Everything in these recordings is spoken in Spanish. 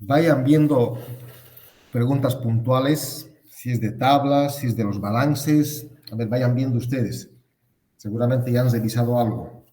Vayan viendo preguntas puntuales, si es de tablas, si es de los balances. A ver, vayan viendo ustedes. Seguramente ya han revisado algo.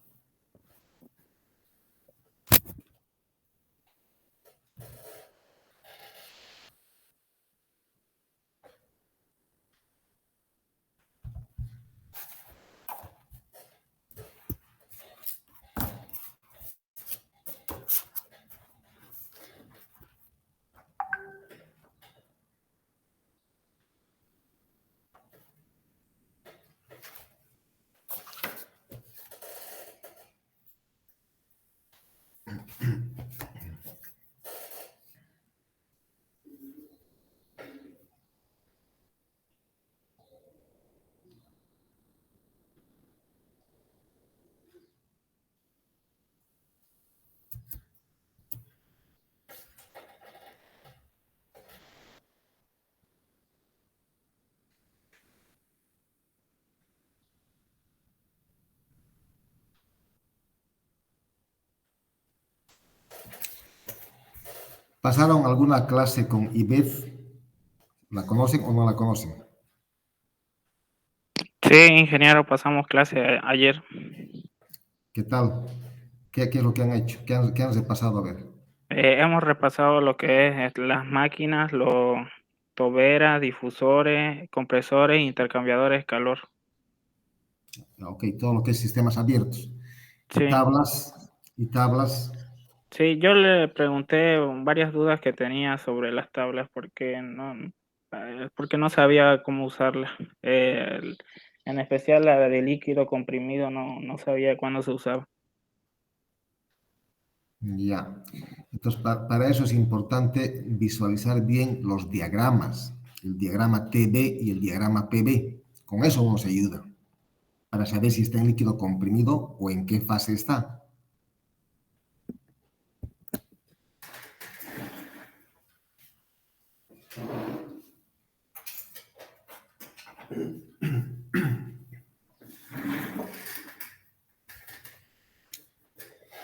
¿Pasaron alguna clase con IBEF? ¿La conocen o no la conocen? Sí, ingeniero, pasamos clase ayer. ¿Qué tal? ¿Qué es lo que han hecho? ¿Qué han repasado? A ver. Hemos repasado lo que es las máquinas, los toberas, difusores, compresores, intercambiadores de calor. Ok, todo lo que es sistemas abiertos. Y Sí, tablas, y tablas. sí, yo le pregunté varias dudas que tenía sobre las tablas porque no sabía cómo usarlas. En especial la de líquido comprimido no sabía cuándo se usaba. Ya. Entonces, para eso es importante visualizar bien los diagramas, el diagrama TB y el diagrama PB. Con eso nos ayuda para saber si está en líquido comprimido o en qué fase está.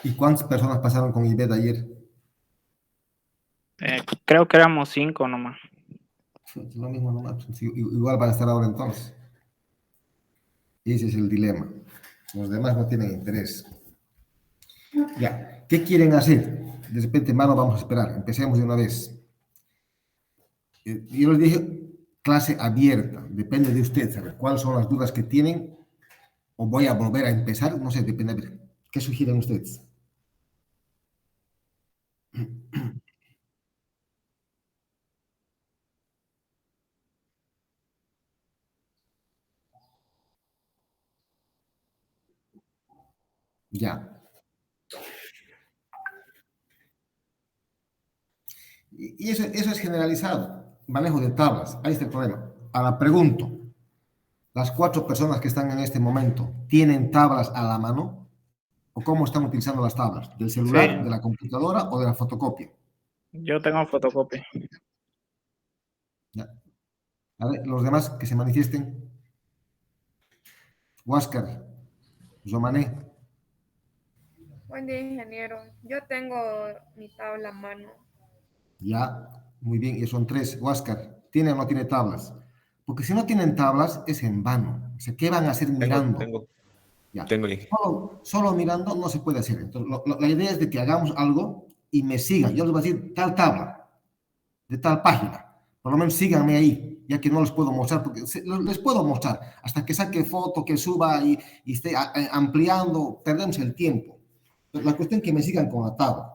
¿Y cuántas personas pasaron con IBED ayer? Creo que éramos 5 nomás. Lo mismo, no, igual van a estar ahora entonces. Ese es el dilema. Los demás no tienen interés. Ya, ¿qué quieren hacer? De repente, mano, vamos a esperar. Empecemos de una vez. Yo les dije clase abierta. Depende de ustedes, saber cuáles son las dudas que tienen o voy a volver a empezar. No sé, depende. A ver, ¿qué sugieren ustedes? Ya. Y eso es generalizado. Manejo de tablas. Ahí está el problema. Ahora pregunto, ¿las cuatro personas que están en este momento tienen tablas a la mano? ¿O cómo están utilizando las tablas? ¿Del Sí, celular, de la computadora o de la fotocopia? yo tengo fotocopia. Ya. A ver, los demás que se manifiesten. Huáscar, Jomané, Buen día, ingeniero. Yo tengo mi tabla a mano. ya, muy bien, y son tres. Huáscar, ¿tiene o no tiene tablas? Porque si no tienen tablas, es en vano. O sea, ¿qué van a hacer Tengo, mirando? tengo, Ya. tengo ahí. Solo mirando no se puede hacer. Entonces, la idea es de que hagamos algo y me sigan. Yo les voy a decir tal tabla, de tal página. Por lo menos síganme ahí, ya que no les puedo mostrar, porque les puedo mostrar hasta que saque foto, que suba y esté ampliando, perdemos el tiempo. Pero la cuestión es que me sigan con la tabla.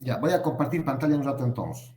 Ya, voy a compartir pantalla un rato entonces.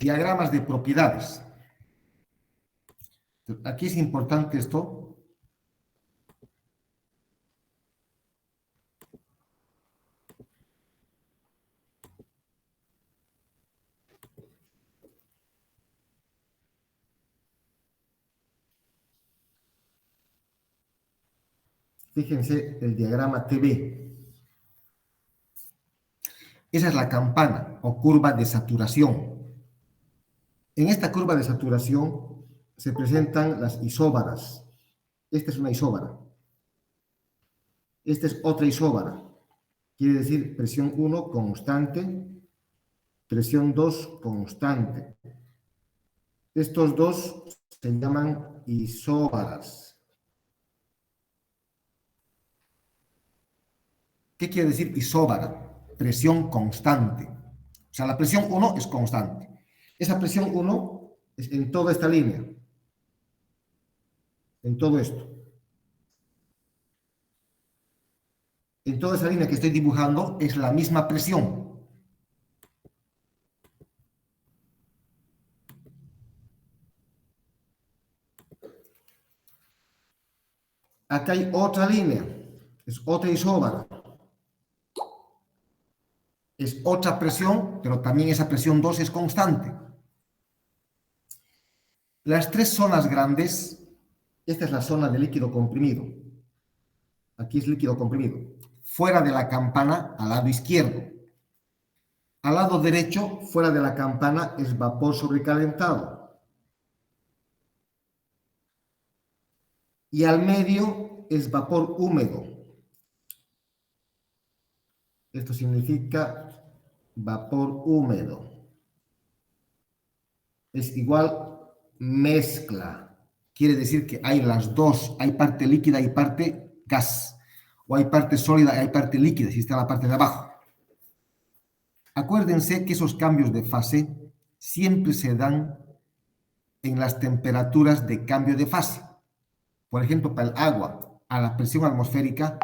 diagramas de propiedades. Aquí es importante esto. Fíjense el diagrama TV. Esa es la campana o curva de saturación. En esta curva de saturación se presentan las isóbaras. Esta es una isóbara. Esta es otra isóbara. Quiere decir presión 1 constante, presión 2 constante. Estos dos se llaman isóbaras. ¿Qué quiere decir isóbara? Presión constante. O sea, la presión 1 es constante. Esa presión 1 es en toda esta línea. En todo esto. En toda esa línea que estoy dibujando es la misma presión. Acá hay otra línea. Es otra isóbara. Es otra presión, pero también esa presión 2 es constante. Las tres zonas grandes, esta es la zona de líquido comprimido. Aquí es líquido comprimido. Fuera de la campana, al lado izquierdo. Al lado derecho, fuera de la campana, es vapor sobrecalentado. Y al medio es vapor húmedo. Esto significa vapor húmedo. Es igual mezcla. Quiere decir que hay las dos. Hay parte líquida y parte gas. O hay parte sólida y hay parte líquida, si está en la parte de abajo. Acuérdense que esos cambios de fase siempre se dan en las temperaturas de cambio de fase. Por ejemplo, para el agua, a la presión atmosférica,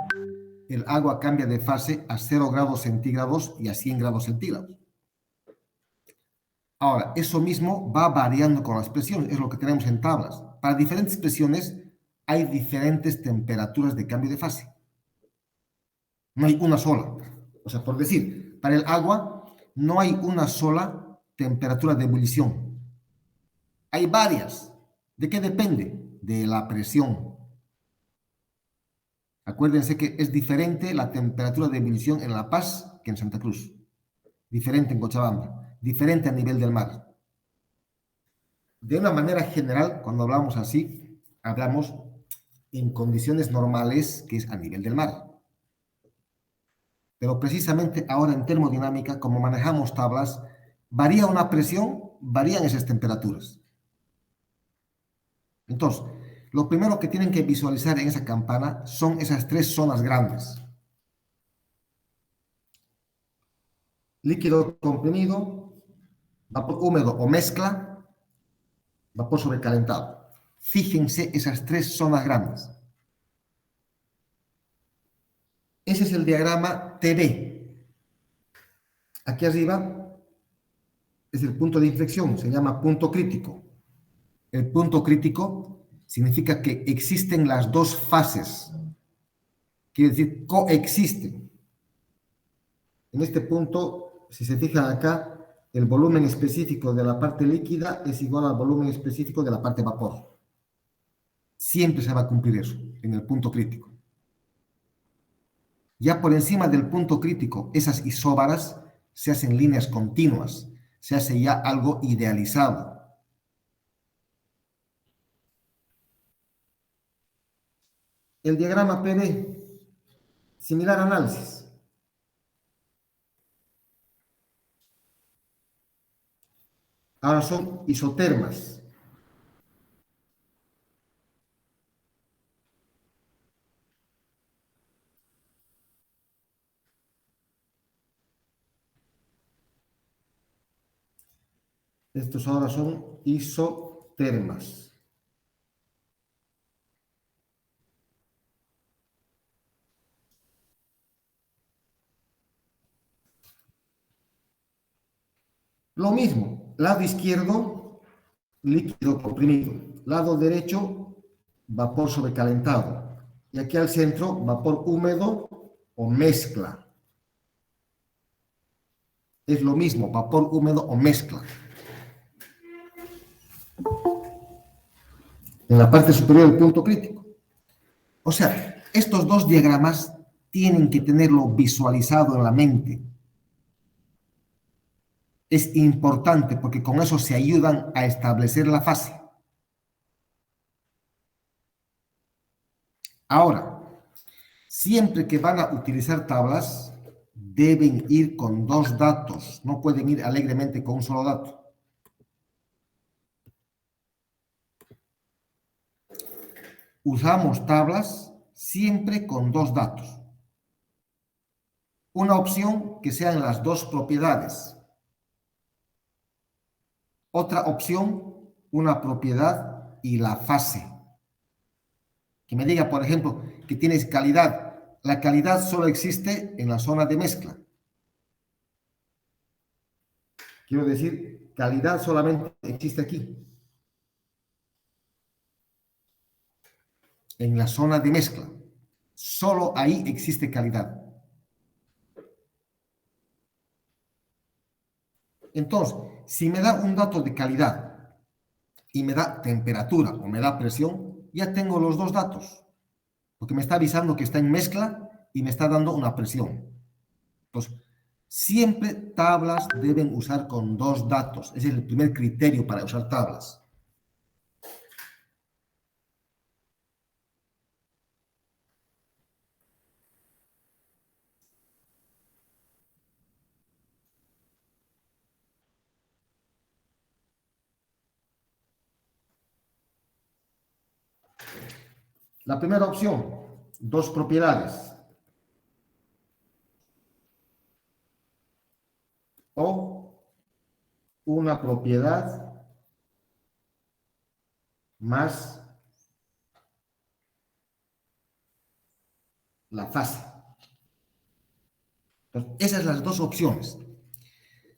el agua cambia de fase a 0 grados centígrados y a 100 grados centígrados. Ahora, eso mismo va variando con las presiones, es lo que tenemos en tablas. Para diferentes presiones hay diferentes temperaturas de cambio de fase. No hay una sola. O sea, por decir, para el agua no hay una sola temperatura de ebullición. Hay varias. ¿De qué depende? De la presión. Acuérdense que es diferente la temperatura de ebullición en La Paz que en Santa Cruz. Diferente en Cochabamba. Diferente a nivel del mar. De una manera general, cuando hablamos así, hablamos en condiciones normales, que es a nivel del mar. Pero precisamente ahora en termodinámica, como manejamos tablas, varía una presión, varían esas temperaturas. Entonces, lo primero que tienen que visualizar en esa campana son esas tres zonas grandes. Líquido comprimido, vapor húmedo o mezcla, vapor sobrecalentado. Fíjense esas tres zonas grandes. Ese es el diagrama TB. Aquí arriba es el punto de inflexión, se llama punto crítico. El punto crítico significa que existen las dos fases, quiere decir coexisten. En este punto, si se fijan acá, el volumen específico de la parte líquida es igual al volumen específico de la parte vapor. Siempre se va a cumplir eso en el punto crítico. Ya por encima del punto crítico, esas isóbaras se hacen líneas continuas, se hace ya algo idealizado. El diagrama PV, similar análisis. Ahora son isotermas. Estos ahora son isotermas. Lo mismo, lado izquierdo, líquido comprimido. Lado derecho, vapor sobrecalentado. Y aquí al centro, vapor húmedo o mezcla. Es lo mismo, vapor húmedo o mezcla. En la parte superior del punto crítico. O sea, estos dos diagramas tienen que tenerlo visualizado en la mente. Es importante porque con eso se ayudan a establecer la fase. Ahora, siempre que van a utilizar tablas, deben ir con dos datos, no pueden ir alegremente con un solo dato. Usamos tablas siempre con dos datos. Una opción que sean las dos propiedades. Otra opción, una propiedad y la fase. Que me diga, por ejemplo, que tienes calidad. La calidad solo existe en la zona de mezcla. Quiero decir, calidad solamente existe aquí. En la zona de mezcla. Solo ahí existe calidad. Entonces, si me da un dato de calidad y me da temperatura o me da presión, ya tengo los dos datos. Porque me está avisando que está en mezcla y me está dando una presión. Entonces, siempre tablas deben usar con dos datos. Ese es el primer criterio para usar tablas. La primera opción, dos propiedades. O una propiedad más la fase. Entonces, esas son las dos opciones.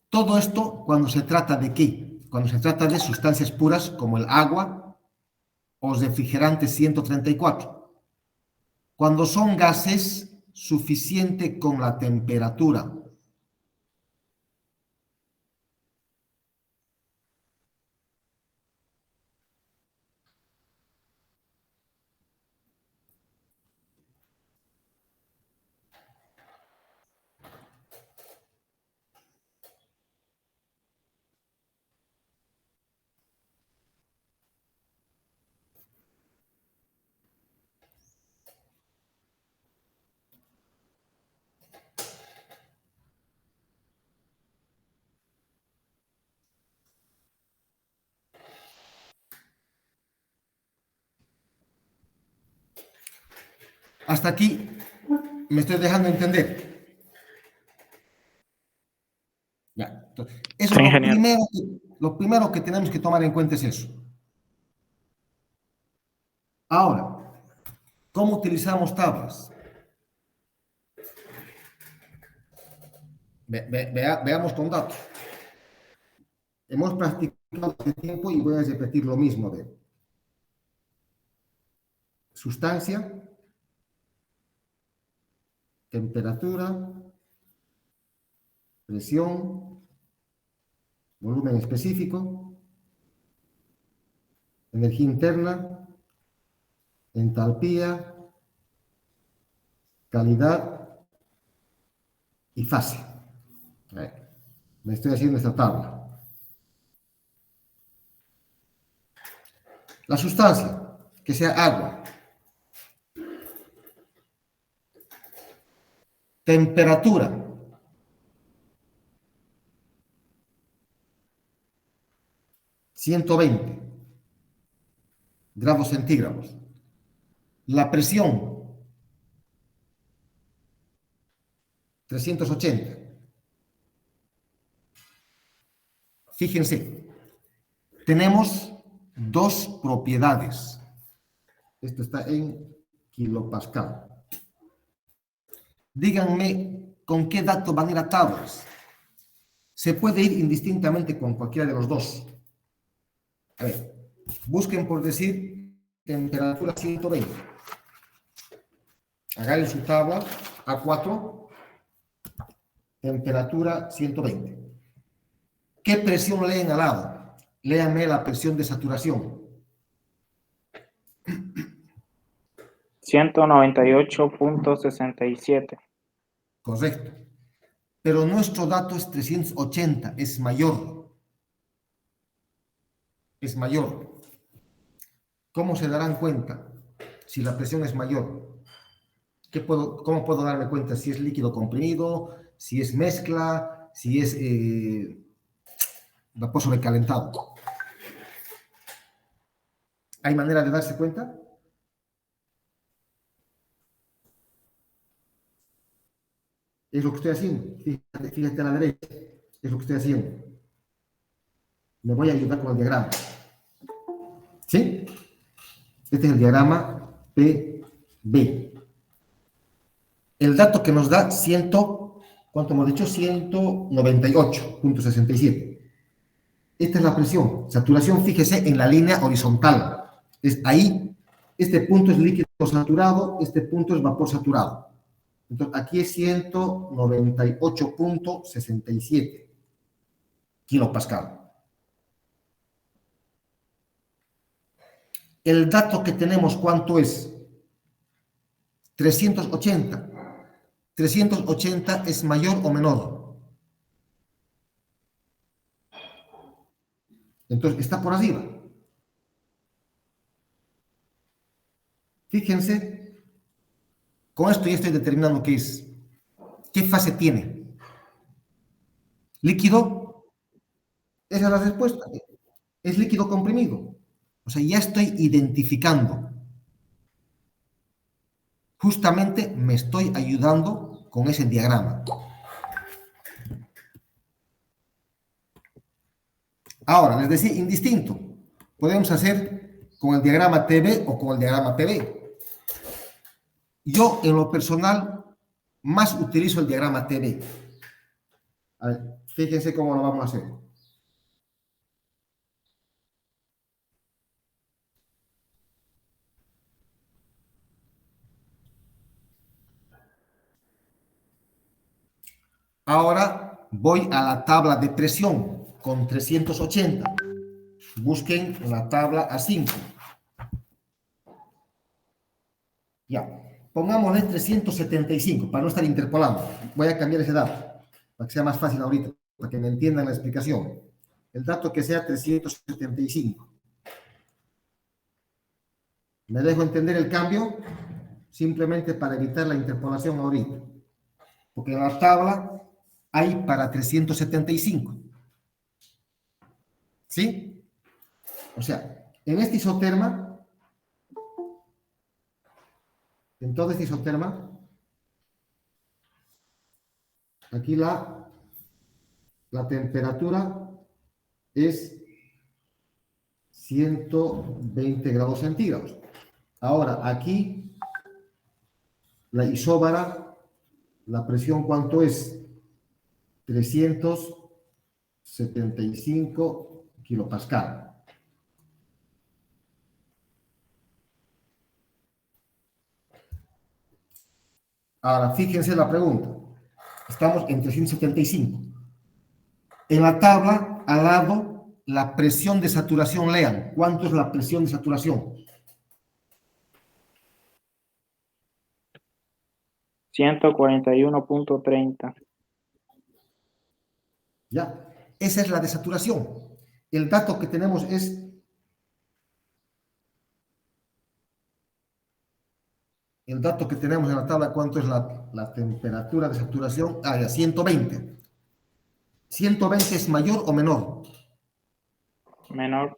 Todo esto cuando se trata de ¿qué? Cuando se trata de sustancias puras como el agua o refrigerante 134. Cuando son gases, suficiente con la temperatura. Hasta aquí me estoy dejando entender. Ya. Entonces, eso Sí, es ingeniero. lo primero que tenemos que tomar en cuenta es eso. Ahora, ¿cómo utilizamos tablas? Veamos con datos. Hemos practicado hace tiempo y voy a repetir lo mismo. Sustancia, temperatura, presión, volumen específico, energía interna, entalpía, calidad y fase. Me estoy haciendo esta tabla. La sustancia, que sea agua. Temperatura. (120 grados centígrados). La presión, 380. Fíjense, tenemos dos propiedades. Esto está en kilopascal. Díganme con qué dato van a ir a tablas. Se puede ir indistintamente con cualquiera de los dos. A ver, busquen por decir temperatura 120. Agarren su tabla A4, temperatura 120. ¿Qué presión leen al lado? Léanme la presión de saturación. 198.67. Correcto. Pero nuestro dato es 380, es mayor. Es mayor. ¿Cómo se darán cuenta si la presión es mayor? ¿Cómo puedo darme cuenta si es líquido comprimido, si es mezcla, si es vapor sobrecalentado? ¿Hay manera de darse cuenta? Es lo que estoy haciendo. Fíjate a la derecha. Es lo que estoy haciendo. Me voy a ayudar con el diagrama. ¿Sí? Este es el diagrama PB. El dato que nos da ¿cuánto hemos dicho? 198.67. Esta es la presión. Saturación, fíjese en la línea horizontal. Es ahí. Este punto es líquido saturado, este punto es vapor saturado. Entonces, aquí es 198.67 kilopascal. El dato que tenemos, ¿cuánto es? 380. 380 es mayor o menor. Entonces, está por arriba. Fíjense, con esto ya estoy determinando qué es. ¿Qué fase tiene? ¿Líquido? Esa es la respuesta. Es líquido comprimido. O sea, ya estoy identificando. Justamente me estoy ayudando con ese diagrama. Ahora, les decía, indistinto. Podemos hacer con el diagrama TB o con el diagrama PB. Yo, en lo personal, más utilizo el diagrama TB. A ver, fíjense cómo lo vamos a hacer. Ahora voy a la tabla de presión con 380. Busquen la tabla A5. Ya, pongámosle 375 para no estar interpolando. Voy a cambiar ese dato para que sea más fácil ahorita, para que me entiendan la explicación. El dato que sea 375. ¿Me dejo entender el cambio? Simplemente para evitar la interpolación ahorita. Porque en la tabla hay para 375. ¿Sí? O sea, en este isoterma, en todo este isoterma, aquí la temperatura es 120 grados centígrados. Ahora, aquí, la isóbara, la presión, ¿cuánto es? 375 kilopascal. Ahora, fíjense la pregunta. Estamos en 375. En la tabla, al lado, la presión de saturación, lean. ¿Cuánto es la presión de saturación? 141.30. ¿Ya? Esa es la de saturación. El dato que tenemos es el dato que tenemos en la tabla, ¿cuánto es la temperatura de saturación? Ah, ya, 120. ¿120 es mayor o menor? Menor.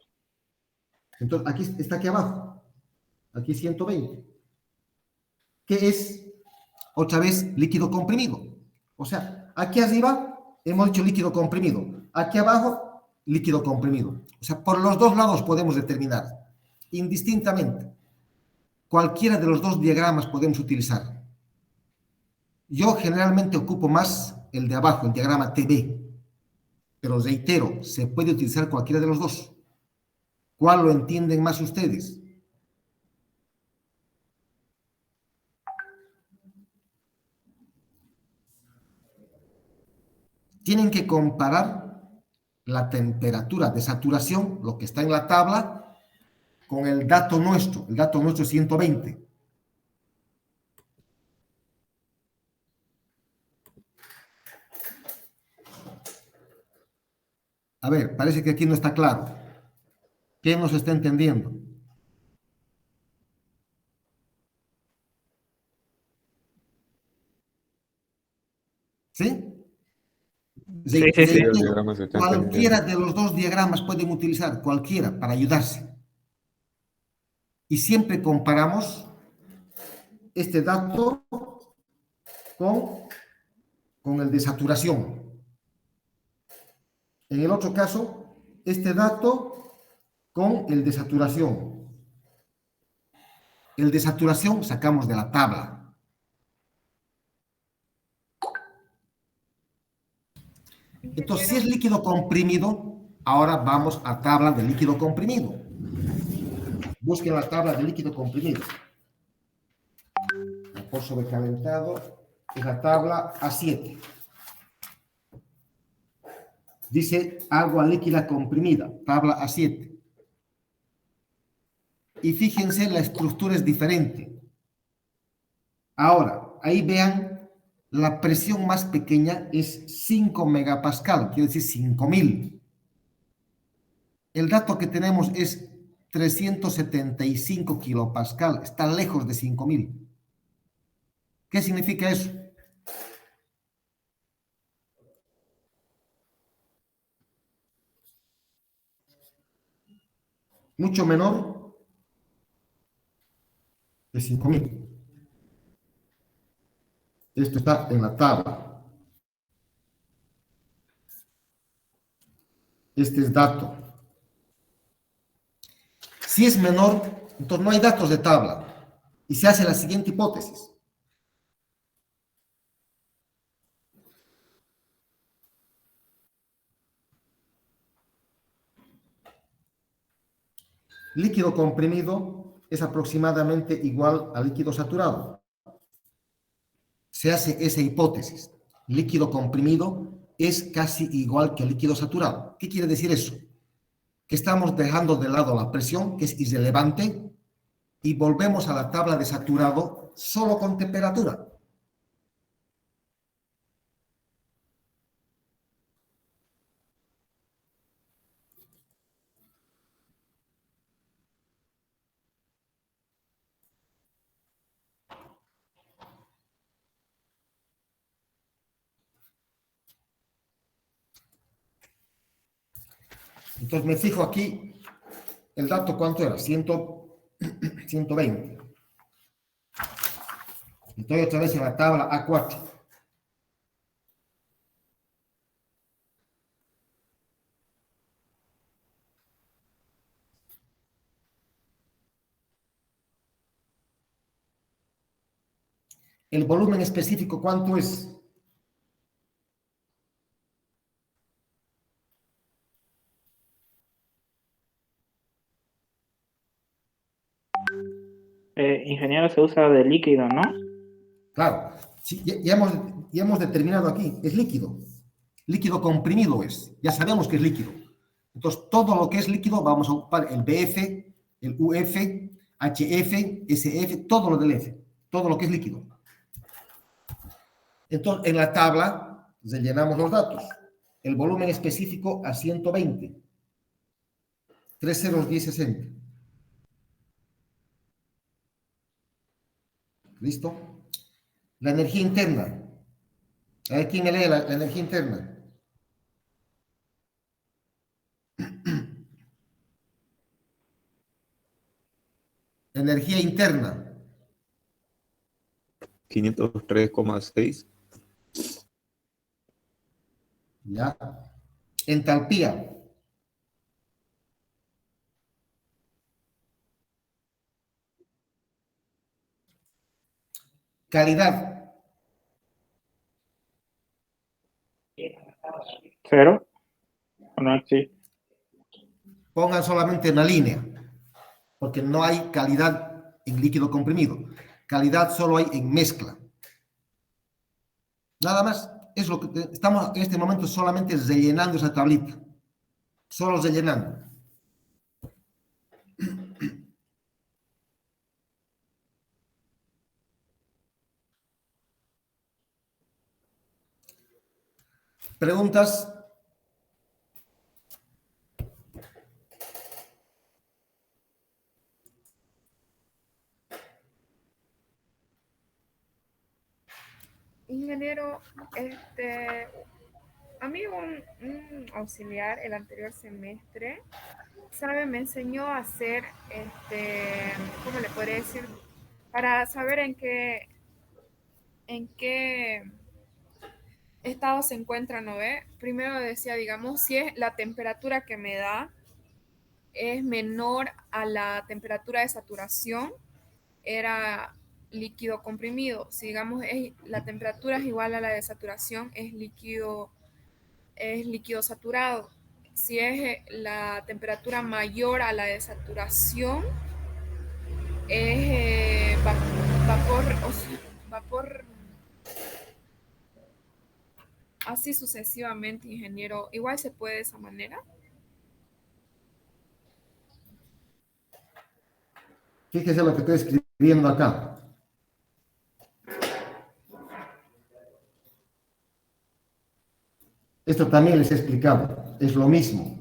Entonces, aquí está aquí abajo. Aquí 120. ¿Qué es? Otra vez, líquido comprimido. O sea, aquí arriba hemos dicho líquido comprimido. Aquí abajo, líquido comprimido. O sea, por los dos lados podemos determinar, indistintamente. Cualquiera de los dos diagramas podemos utilizar. Yo generalmente ocupo más el de abajo, el diagrama TB. pero reitero, se puede utilizar cualquiera de los dos. ¿Cuál lo entienden más ustedes? Tienen que comparar la temperatura de saturación, lo que está en la tabla, con el dato nuestro. El dato nuestro es 120. A ver, parece que aquí no está claro. ¿Quién nos está entendiendo? ¿Sí? Sí, sí, sí. Sí, el diagrama se está entendiendo. Cualquiera de los dos diagramas pueden utilizar, cualquiera, para ayudarse. Y siempre comparamos este dato con el de saturación. En el otro caso, este dato con el de saturación. El de saturación sacamos de la tabla. Entonces, si es líquido comprimido, ahora vamos a tabla de líquido comprimido. Busquen la tabla de líquido comprimido. Vapor sobrecalentado es la tabla A7. Dice agua líquida comprimida, tabla A7. Y fíjense, la estructura es diferente. Ahora, ahí vean, la presión más pequeña es 5 megapascal, quiere decir 5000. El dato que tenemos es 375 kilopascal, está lejos de 5000. ¿Qué significa eso? Mucho menor de 5000. Esto está en la tabla. Este es dato. Si es menor, entonces no hay datos de tabla. Y se hace la siguiente hipótesis. Líquido comprimido es aproximadamente igual a líquido saturado. Se hace esa hipótesis. Líquido comprimido es casi igual que líquido saturado. ¿Qué quiere decir eso? Que estamos dejando de lado la presión, que es irrelevante, y volvemos a la tabla de saturado solo con temperatura. Entonces me fijo aquí, el dato ¿cuánto era? 120. Estoy otra vez en la tabla A4. El volumen específico, ¿cuánto es? Ingeniero, se usa de líquido, ¿no? Claro, sí, ya hemos determinado aquí, es líquido. Líquido comprimido es, ya sabemos que es líquido. Entonces, todo lo que es líquido vamos a ocupar el BF, el UF, HF, SF, todo lo del F, todo lo que es líquido. Entonces, en la tabla rellenamos los datos. El volumen específico a 120. 3 ceros 1060. ¿Listo? La energía interna. A ver, ¿quién me lee la energía interna? Energía interna. 503,6. ¿Ya? Entalpía. Calidad. 0. no existe. Pongan solamente una línea, porque no hay calidad en líquido comprimido. Calidad solo hay en mezcla. Nada más, es lo que estamos en este momento solamente rellenando esa tablita. Solo rellenando. ¿Preguntas? Ingeniero, a mí un auxiliar el anterior semestre, ¿sabe? Me enseñó a hacer, ¿cómo le podría decir? Para saber en qué estado se encuentra, ¿no ve? Primero decía, digamos, si es la temperatura que me da es menor a la temperatura de saturación, era líquido comprimido. Si digamos la temperatura es igual a la de saturación, es líquido saturado. Si es la temperatura mayor a la de saturación, es vapor, así sucesivamente, ingeniero. Igual se puede de esa manera. Fíjese lo que estoy escribiendo acá. Esto también les he explicado. Es lo mismo.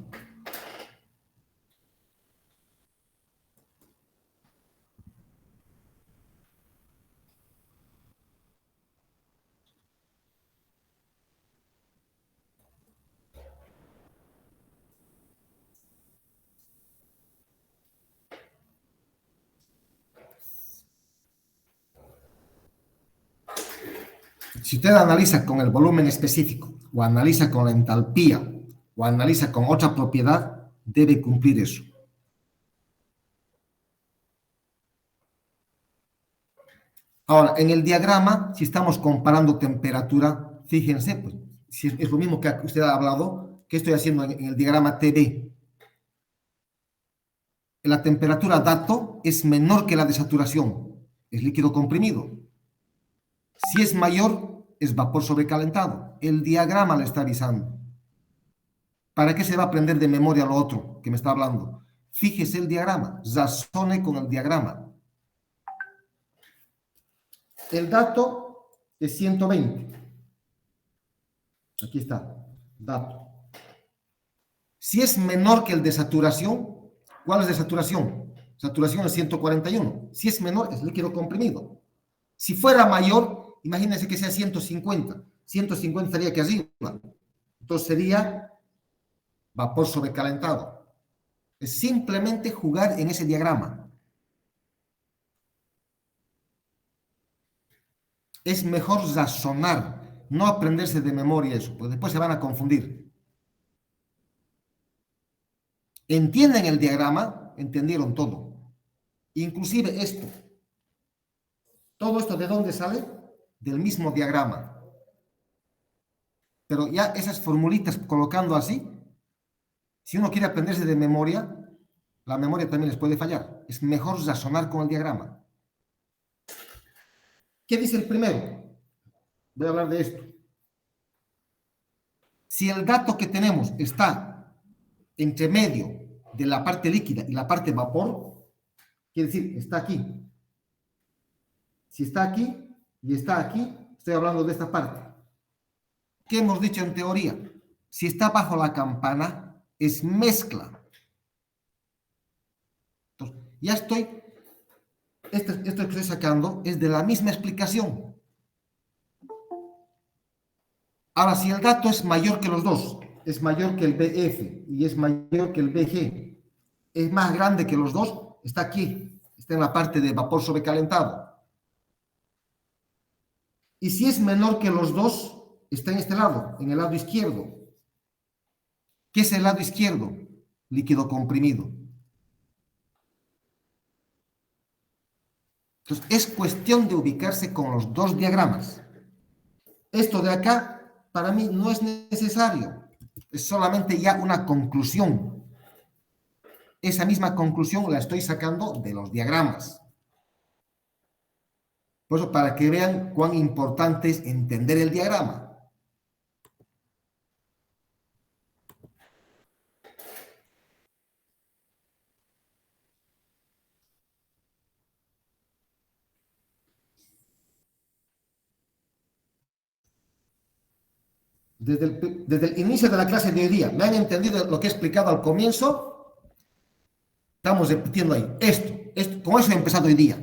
Si usted analiza con el volumen específico, o analiza con la entalpía, o analiza con otra propiedad, debe cumplir eso. Ahora, en el diagrama, si estamos comparando temperatura, fíjense, pues, si es lo mismo que usted ha hablado, que estoy haciendo en el diagrama TB. La temperatura dato es menor que la de saturación, es líquido comprimido. Si es mayor, es vapor sobrecalentado. El diagrama le está avisando. ¿Para qué se va a aprender de memoria lo otro que me está hablando? Fíjese el diagrama, razone con el diagrama. El dato es 120. Aquí está, dato. Si es menor que el de saturación, ¿cuál es de saturación? Saturación es 141. Si es menor, es líquido comprimido. Si fuera mayor, imagínense que sea 150. 150 estaría aquí arriba. Entonces sería vapor sobrecalentado. Es simplemente jugar en ese diagrama. Es mejor razonar, no aprenderse de memoria eso, porque después se van a confundir. ¿Entienden el diagrama? Entendieron todo. Inclusive esto. Todo esto, ¿de dónde sale? Del mismo diagrama. Pero ya esas formulitas colocando así, si uno quiere aprenderse de memoria, la memoria también les puede fallar. Es mejor razonar con el diagrama. ¿Qué dice el primero? Voy a hablar de esto. Si el dato que tenemos está entre medio de la parte líquida y la parte vapor, quiere decir, está aquí. Si está aquí y está aquí, estoy hablando de esta parte. ¿Qué hemos dicho en teoría? Si está bajo la campana, es mezcla. Entonces, ya estoy, esto que estoy sacando es de la misma explicación. Ahora, si el dato es mayor que los dos, es mayor que el BF y es mayor que el BG, es más grande que los dos, está aquí, está en la parte de vapor sobrecalentado. Y si es menor que los dos, está en este lado, en el lado izquierdo. ¿Qué es el lado izquierdo? Líquido comprimido. Entonces, es cuestión de ubicarse con los dos diagramas. Esto de acá, para mí, no es necesario. Es solamente ya una conclusión. Esa misma conclusión la estoy sacando de los diagramas. Por eso, para que vean cuán importante es entender el diagrama. Desde el inicio de la clase de hoy día, ¿me han entendido lo que he explicado al comienzo? Estamos repitiendo ahí. Con eso he empezado hoy día.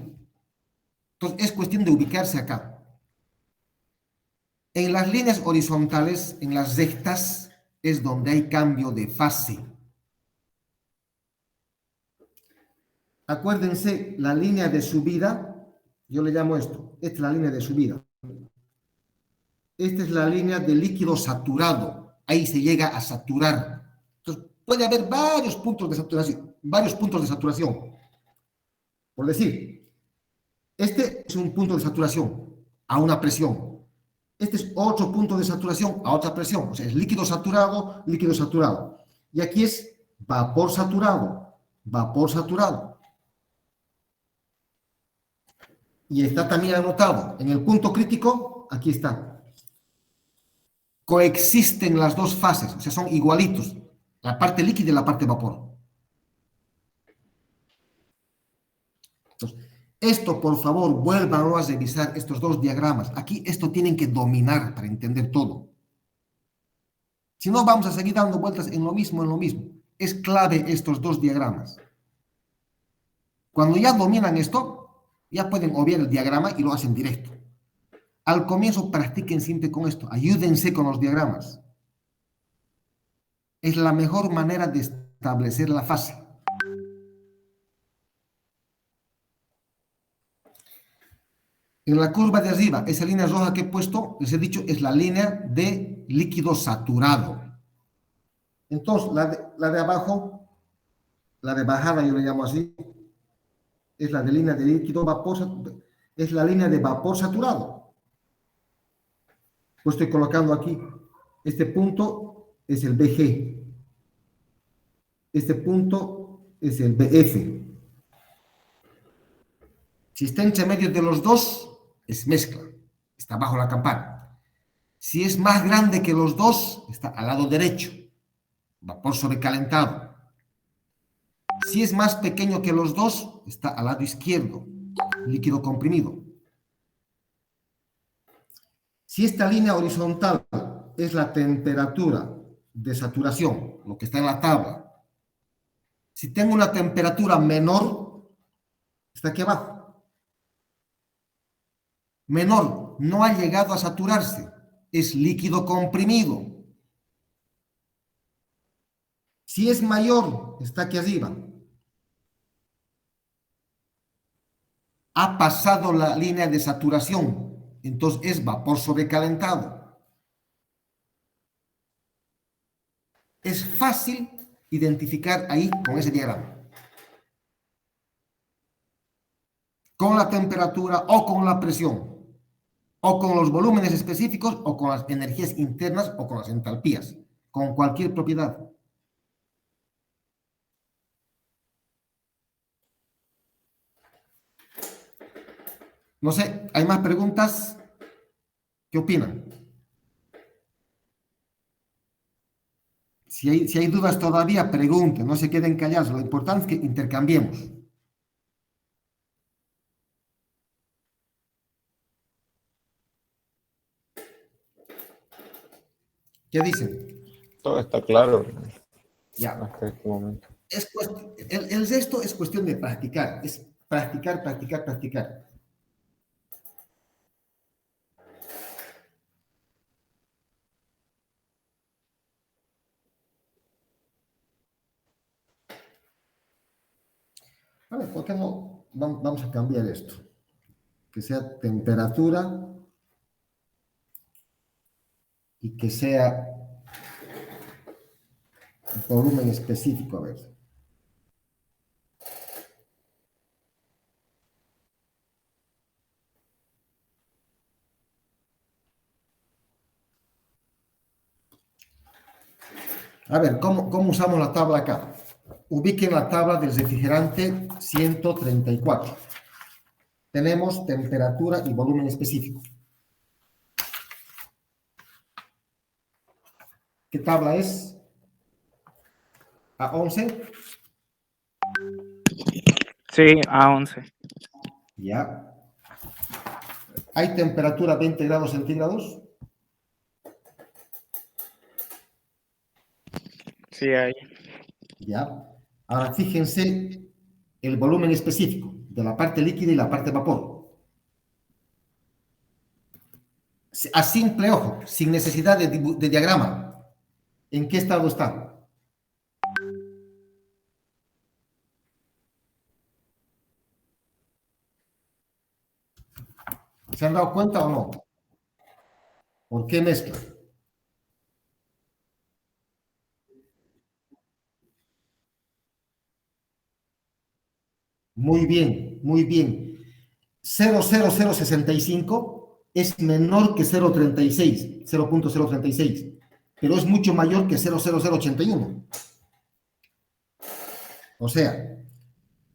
Entonces, es cuestión de ubicarse acá. En las líneas horizontales, en las rectas, es donde hay cambio de fase. Acuérdense, la línea de subida, yo le llamo esto, esta es la línea de subida. Esta es la línea de líquido saturado. Ahí se llega a saturar. Entonces, puede haber varios puntos de saturación. Por decir, este es un punto de saturación a una presión. Este es otro punto de saturación a otra presión. O sea, es líquido saturado, líquido saturado. Y aquí es vapor saturado, vapor saturado. Y está también anotado en el punto crítico, aquí está. Coexisten las dos fases, o sea, son igualitos, la parte líquida y la parte vapor. Entonces, esto, por favor, vuelvan a revisar estos dos diagramas. Aquí esto tienen que dominar para entender todo. Si no, vamos a seguir dando vueltas en lo mismo, en lo mismo. Es clave estos dos diagramas. Cuando ya dominan esto, ya pueden obviar el diagrama y lo hacen directo. Al comienzo practiquen siempre con esto, ayúdense con los diagramas. Es la mejor manera de establecer la fase. En la curva de arriba, esa línea roja que he puesto, les he dicho, es la línea de líquido saturado. Entonces, la de abajo, la de bajada, yo le llamo así, es la de línea de líquido vapor, es la línea de vapor saturado. Pues estoy colocando aquí, este punto es el BG, este punto es el BF. Si está entre medio de los dos, es mezcla, está bajo la campana. Si es más grande que los dos, está al lado derecho, vapor sobrecalentado. Si es más pequeño que los dos, está al lado izquierdo, líquido comprimido. Si esta línea horizontal es la temperatura de saturación, lo que está en la tabla, si tengo una temperatura menor, está aquí abajo. Menor, no ha llegado a saturarse, es líquido comprimido. Si es mayor, está aquí arriba. Ha pasado la línea de saturación, entonces es vapor sobrecalentado. Es fácil identificar ahí con ese diagrama. Con la temperatura o con la presión, o con los volúmenes específicos, o con las energías internas, o con las entalpías, con cualquier propiedad. No sé, ¿hay más preguntas? ¿Qué opinan? Si hay dudas todavía, pregunten, no se queden callados. Lo importante es que intercambiemos. ¿Qué dicen? Todo está claro Ya. hasta este momento. El resto es cuestión de practicar. Es practicar, practicar, practicar. A ver, ¿por qué no vamos a cambiar esto? Que sea temperatura y que sea volumen específico, a ver. A ver, ¿cómo usamos la tabla acá? Ubiquen la tabla del refrigerante 134. Tenemos temperatura y volumen específico. ¿Qué tabla es? ¿A11? Sí, A11. Ya. ¿Hay temperatura 20 grados centígrados? Sí, hay. Ya. Ahora fíjense el volumen específico de la parte líquida y la parte vapor. A simple ojo, sin necesidad de diagrama. ¿En qué estado está? ¿Se han dado cuenta o no? ¿Por qué mezcla? Muy bien, muy bien. 0,0065 es menor que 0,36, 0,036, pero es mucho mayor que 0,0081. O sea,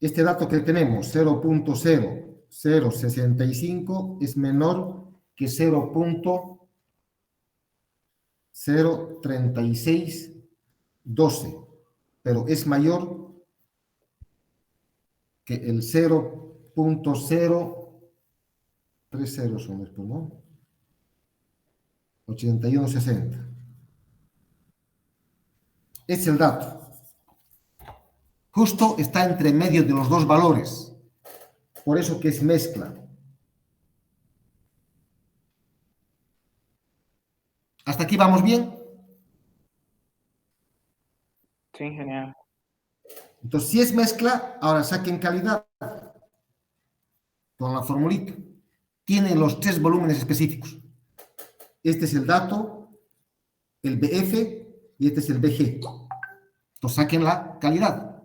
este dato que tenemos, 0,0065, es menor que 0,03612, pero es mayor que el 0,030 son estos, ¿no? 8160. Es el dato. Justo está entre medio de los dos valores. Por eso que es mezcla. ¿Hasta aquí vamos bien? Sí, genial. Entonces, si es mezcla, ahora saquen calidad con la formulita. Tiene los 3 volúmenes específicos. Este es el dato, el BF y este es el BG. Entonces, saquen la calidad.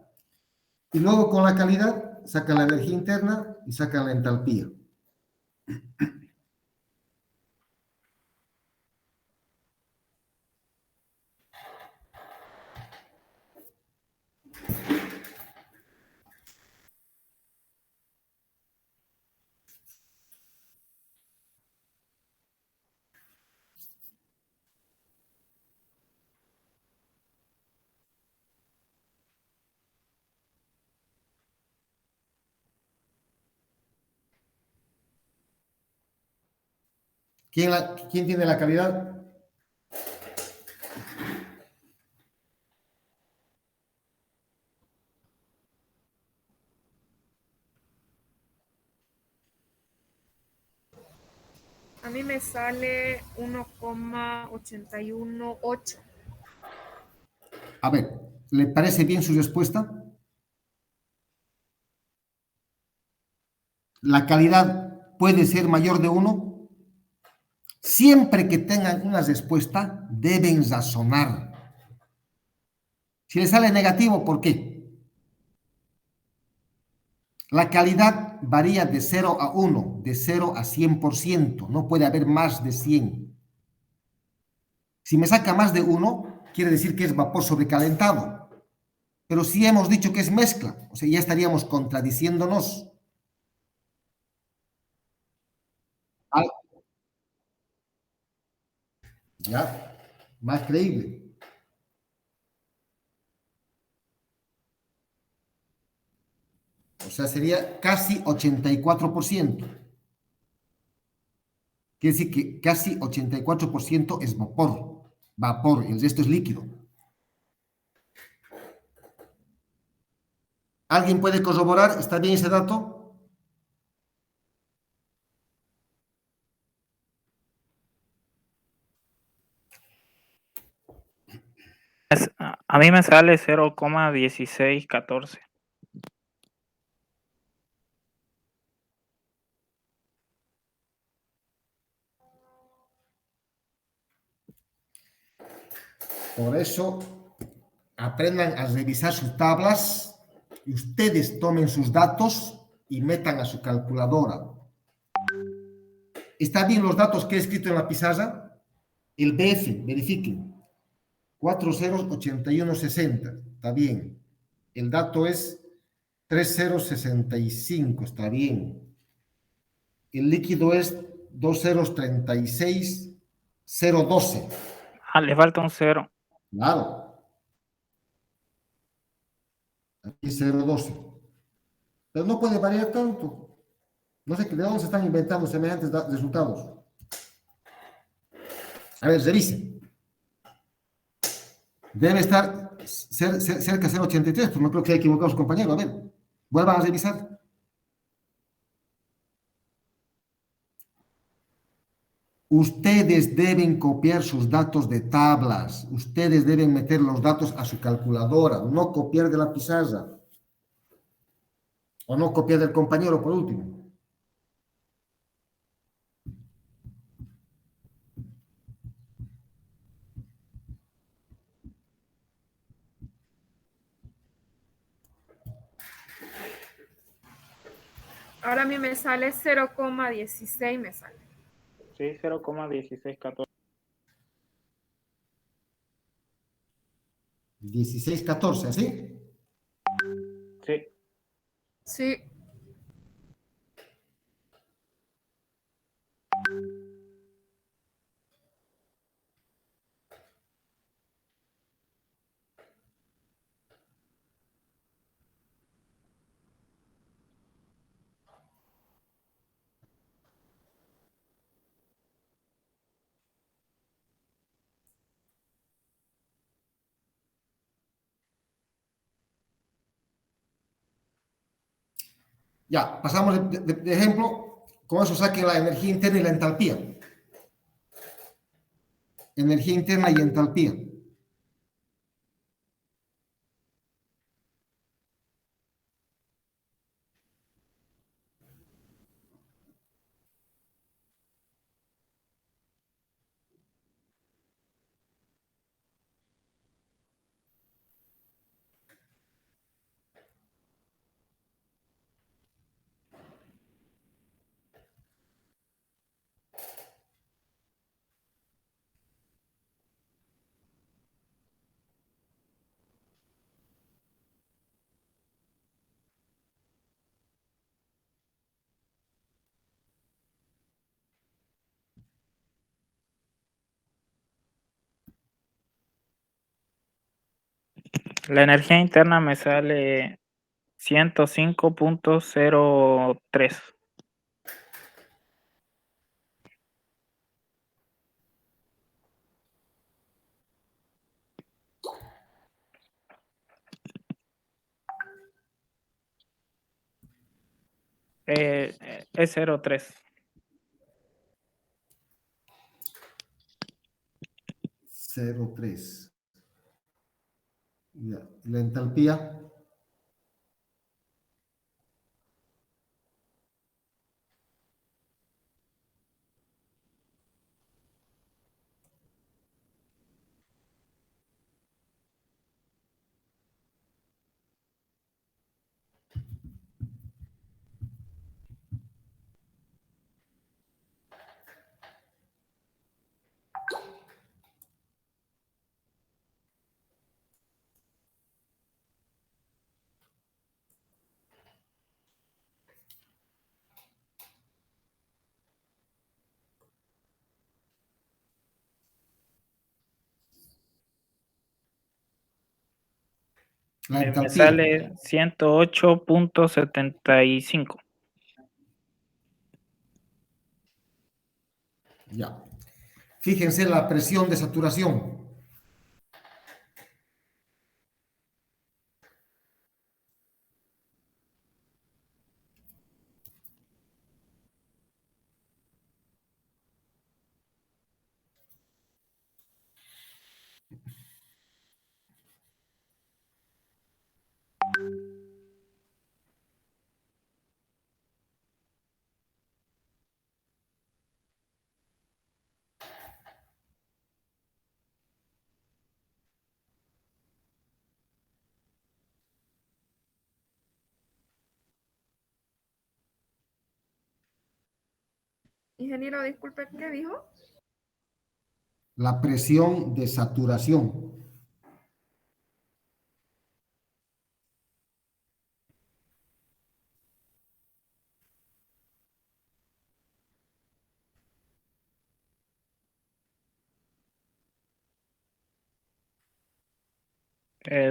Y luego con la calidad, sacan la energía interna y sacan la entalpía. ¿Quién tiene la calidad? A mí me sale 1,818. A ver, ¿le parece bien su respuesta? La calidad puede ser mayor de 1. Siempre que tengan una respuesta, deben razonar. Si le sale negativo, ¿por qué? La calidad varía de 0 a 1, de 0 a 100%. No puede haber más de 100. Si me saca más de 1, quiere decir que es vapor sobrecalentado. Pero si hemos dicho que es mezcla, o sea, ya estaríamos contradiciéndonos. Ya, más creíble. O sea, sería casi 84%. Quiere decir que casi 84% es vapor. Vapor, el resto es líquido. ¿Alguien puede corroborar? ¿Está bien ese dato? A mí me sale 0,1614. Por eso, aprendan a revisar sus tablas y ustedes tomen sus datos y metan a su calculadora. ¿Está bien los datos que he escrito en la pizarra? El BF, verifiquen. 4 ceros, 8160. Está bien. El dato es 3065. Está bien. El líquido es 2 ceros, 36, 012. Ah, le falta un 0. Claro. Aquí 012. Pero no puede variar tanto. No sé de dónde se están inventando semejantes resultados. A ver, revise. Debe estar cerca de 0,83, pues no creo que haya equivocado su compañero. A ver, vuelvan a revisar. Ustedes deben copiar sus datos de tablas. Ustedes deben meter los datos a su calculadora, no copiar de la pizarra. O no copiar del compañero, por último. Ahora a mí me sale 0,16 me sale. Sí, 0,1614. 16, 14, ¿así? Sí. Sí. Ya, pasamos de ejemplo. Con eso saquen la energía interna y la entalpía. Energía interna y entalpía. La energía interna me sale 105.03. Es 0,3. 0,3. Ya. La entalpía. La Me entalpía. sale 108.75. Ya. Fíjense la presión de saturación. Ingeniero, disculpe, ¿qué dijo? La presión de saturación.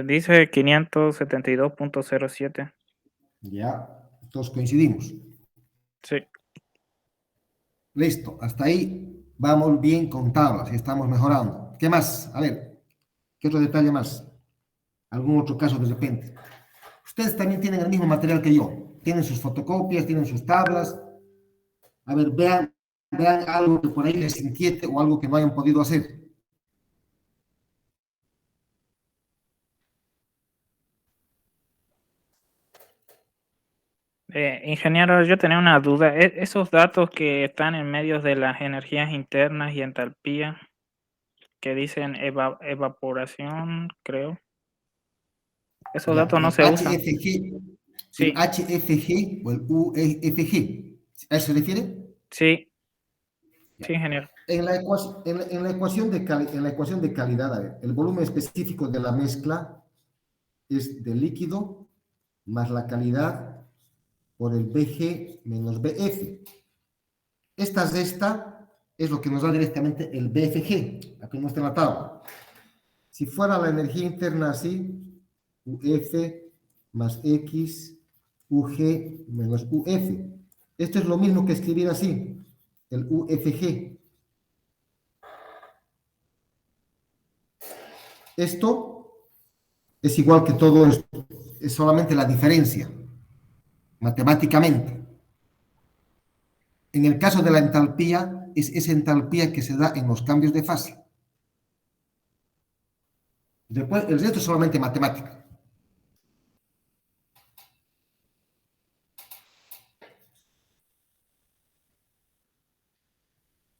Dice 572.07. Ya, todos coincidimos. Sí. Listo, hasta ahí vamos bien con tablas y estamos mejorando. ¿Qué más? A ver, ¿qué otro detalle más? ¿Algún otro caso de repente? Ustedes también tienen el mismo material que yo. Tienen sus fotocopias, tienen sus tablas. A ver, vean algo que por ahí les inquiete o algo que no hayan podido hacer. Ingeniero, yo tenía una duda. Esos datos que están en medio de las energías internas y entalpía, que dicen evaporación, creo. Esos Ya, datos no se usan. el Sí, HFG o el UFG, ¿a eso se refiere? sí, Ya. sí, ingeniero. En la ecuación en la ecuación de calidad, a ver, el volumen específico de la mezcla es de líquido más la calidad por el BG menos BF. Esta resta es lo que nos da directamente el BFG, aquí no está en la tabla. Si fuera la energía interna así, UF más X, UG menos UF. Esto es lo mismo que escribir así, el UFG. Esto es igual que todo esto, es solamente la diferencia, matemáticamente. En el caso de la entalpía, es esa entalpía que se da en los cambios de fase. Después, el resto es solamente matemática.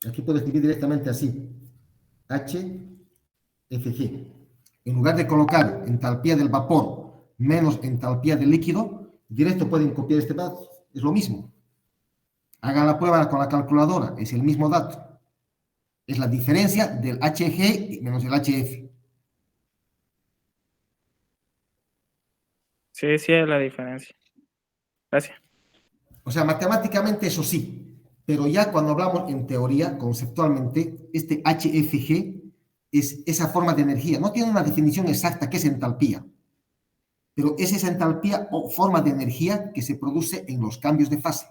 Aquí puedo escribir directamente así, HFG. En lugar de colocar entalpía del vapor menos entalpía del líquido, directo pueden copiar este dato. Es lo mismo. Hagan la prueba con la calculadora, es el mismo dato. Es la diferencia del HG menos el HF. Sí, sí es la diferencia. Gracias. O sea, matemáticamente eso sí, pero ya cuando hablamos en teoría, conceptualmente, este HFG es esa forma de energía. No tiene una definición exacta que es entalpía, pero es esa entalpía o forma de energía que se produce en los cambios de fase.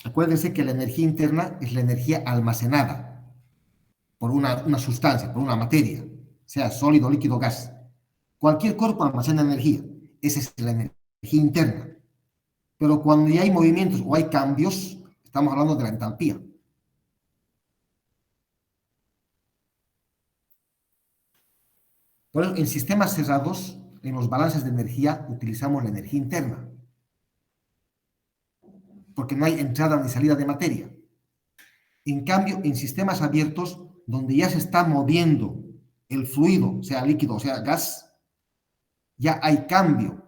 Acuérdense que la energía interna es la energía almacenada por una sustancia, por una materia, sea sólido, líquido, gas. Cualquier cuerpo almacena energía. Esa es la energía interna. Pero cuando ya hay movimientos o hay cambios, estamos hablando de la entalpía. Por eso, en sistemas cerrados, en los balances de energía, utilizamos la energía interna, porque no hay entrada ni salida de materia. En cambio, en sistemas abiertos, donde ya se está moviendo el fluido, sea líquido o sea gas, ya hay cambio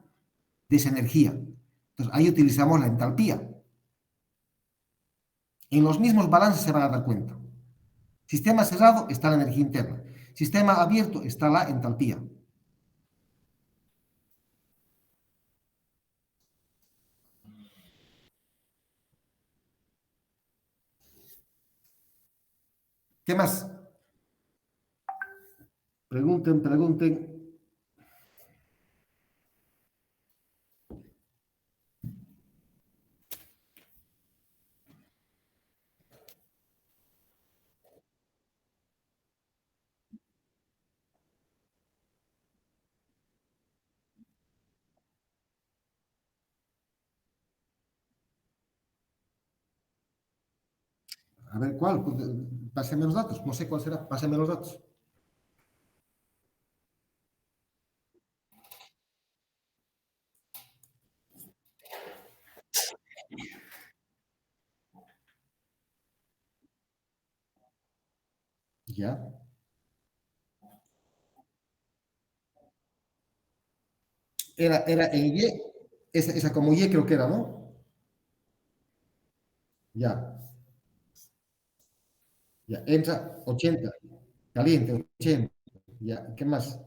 de esa energía. Entonces, ahí utilizamos la entalpía. En los mismos balances se van a dar cuenta. Sistema cerrado está la energía interna. Sistema abierto está la entalpía. ¿Qué más? Pregunten. A ver cuál. Pues, páseme los datos. No sé cuál será. Páseme los datos. Ya. Era en Y. Esa como Y creo que era, ¿no? Ya. Ya. Entra 80. Caliente, 80. Ya. ¿Qué más?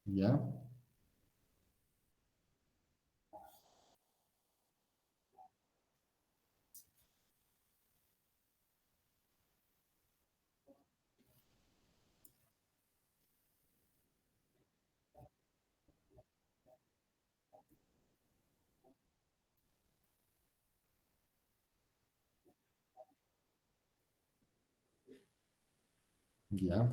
Ya. Ya.